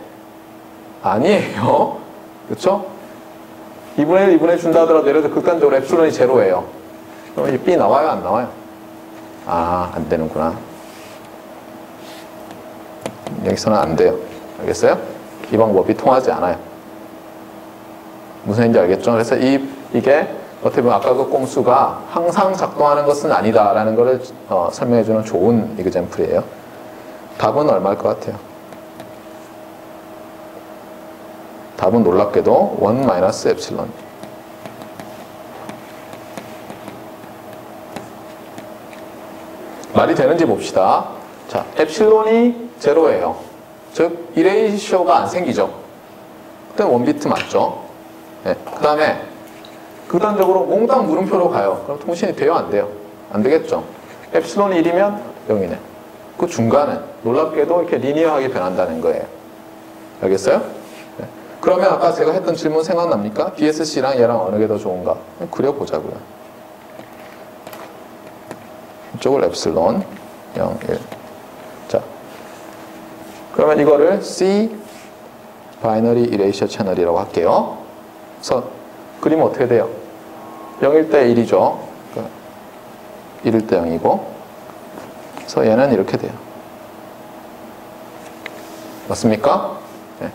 아니에요. 그렇죠? 2분의 1, 2분의 1 준다 하더라도 예를 들어 극단적으로 엡실론이 제로예요. 그럼 이 B 나와요? 안 나와요? 안 되는구나. 여기서는 안 돼요. 알겠어요? 이 방법이 통하지 않아요. 무슨 얘기인지 알겠죠? 그래서 이게 어떻게 보면 아까 그 꼼수가 항상 작동하는 것은 아니다라는 것을 설명해주는 좋은 이그젬플이에요. 답은 얼마일 것 같아요? 답은 놀랍게도 1 마이너스 엡실론. 말이 되는지 봅시다. 자, 엡실론이 제로예요. 즉, 이레이쇼가 안 생기죠. 그때 원비트 맞죠? 네. 그 다음에 극단적으로 몽땅 물음표로 가요. 그럼 통신이 돼요? 안 돼요? 안 되겠죠. 엡실론이 1이면 0이네. 그 중간은 놀랍게도 이렇게 리니어하게 변한다는 거예요. 알겠어요? 네. 그러면 아까 제가 했던 질문 생각납니까? DSC랑 얘랑 어느 게 더 좋은가? 그려보자고요. 이쪽을 엡실론 0, 1. 자, 그러면 이거를 C 바이너리 이레이셔 채널이라고 할게요. 그래서 그리면 어떻게 돼요? 0일 때 1이죠. 그러니까 1일 때 0이고. 그래서 얘는 이렇게 돼요. 맞습니까? 네.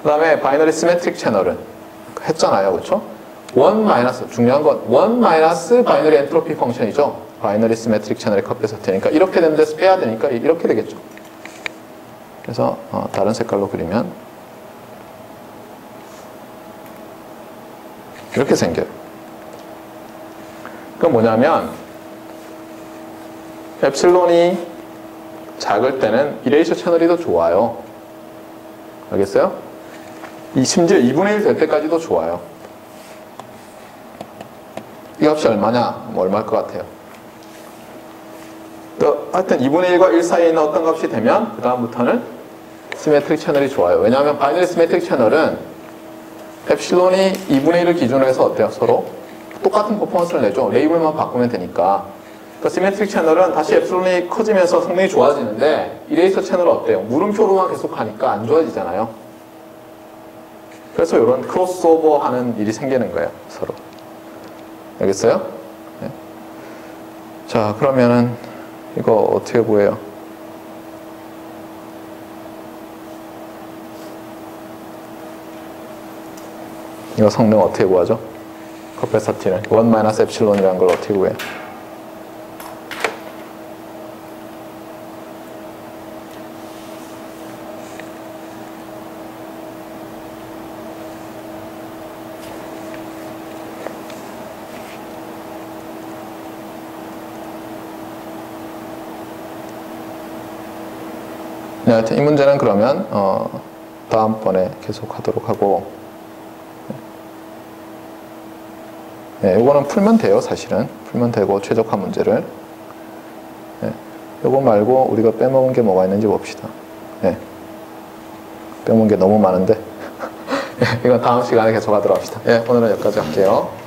그 다음에 바이너리 시메트릭 채널은 했잖아요. 그렇죠? 1 마이너스, 중요한 건 1 마이너스 바이너리 엔트로피 펑션이죠. 바이너리 시메트릭 채널의 컵베서트니까 이렇게 되는 데서 빼야 되니까 이렇게 되겠죠. 그래서 다른 색깔로 그리면 이렇게 생겨요. 그건 뭐냐면 엡실론이 작을 때는 이레이셔 채널이 더 좋아요. 알겠어요? 심지어 2분의 1 될 때까지도 좋아요. 이 값이 얼마냐? 뭐 얼마일 것 같아요? 하여튼 2분의 1과 1 사이에 있는 어떤 값이 되면 그 다음부터는 시메트릭 채널이 좋아요. 왜냐하면 바이너리 시메트릭 채널은 엡실론이 2분의 1을 기준으로 해서 어때요? 서로 똑같은 퍼포먼스를 내죠. 레이블만 바꾸면 되니까. 그러니까 시메트릭 채널은 다시 엡실론이 커지면서 성능이 좋아지는데 이레이서 채널은 어때요? 물음표로만 계속 가니까 안 좋아지잖아요. 그래서 이런 크로스오버 하는 일이 생기는 거예요. 서로. 알겠어요? 네. 자, 그러면은 이거 어떻게 구해요? 이거 성능 어떻게 구하죠? 컵베서티는 1 마이너스 엡실론이라는 걸 어떻게 구해요? 네, 하여튼 이 문제는 그러면 다음번에 계속 하도록 하고, 네, 이거는 풀면 돼요. 사실은 풀면 되고 최적화 문제를. 네, 이거 말고 우리가 빼먹은 게 뭐가 있는지 봅시다. 네, 빼먹은 게 너무 많은데 이건 다음 시간에 계속 하도록 합시다. 네, 오늘은 여기까지 할게요.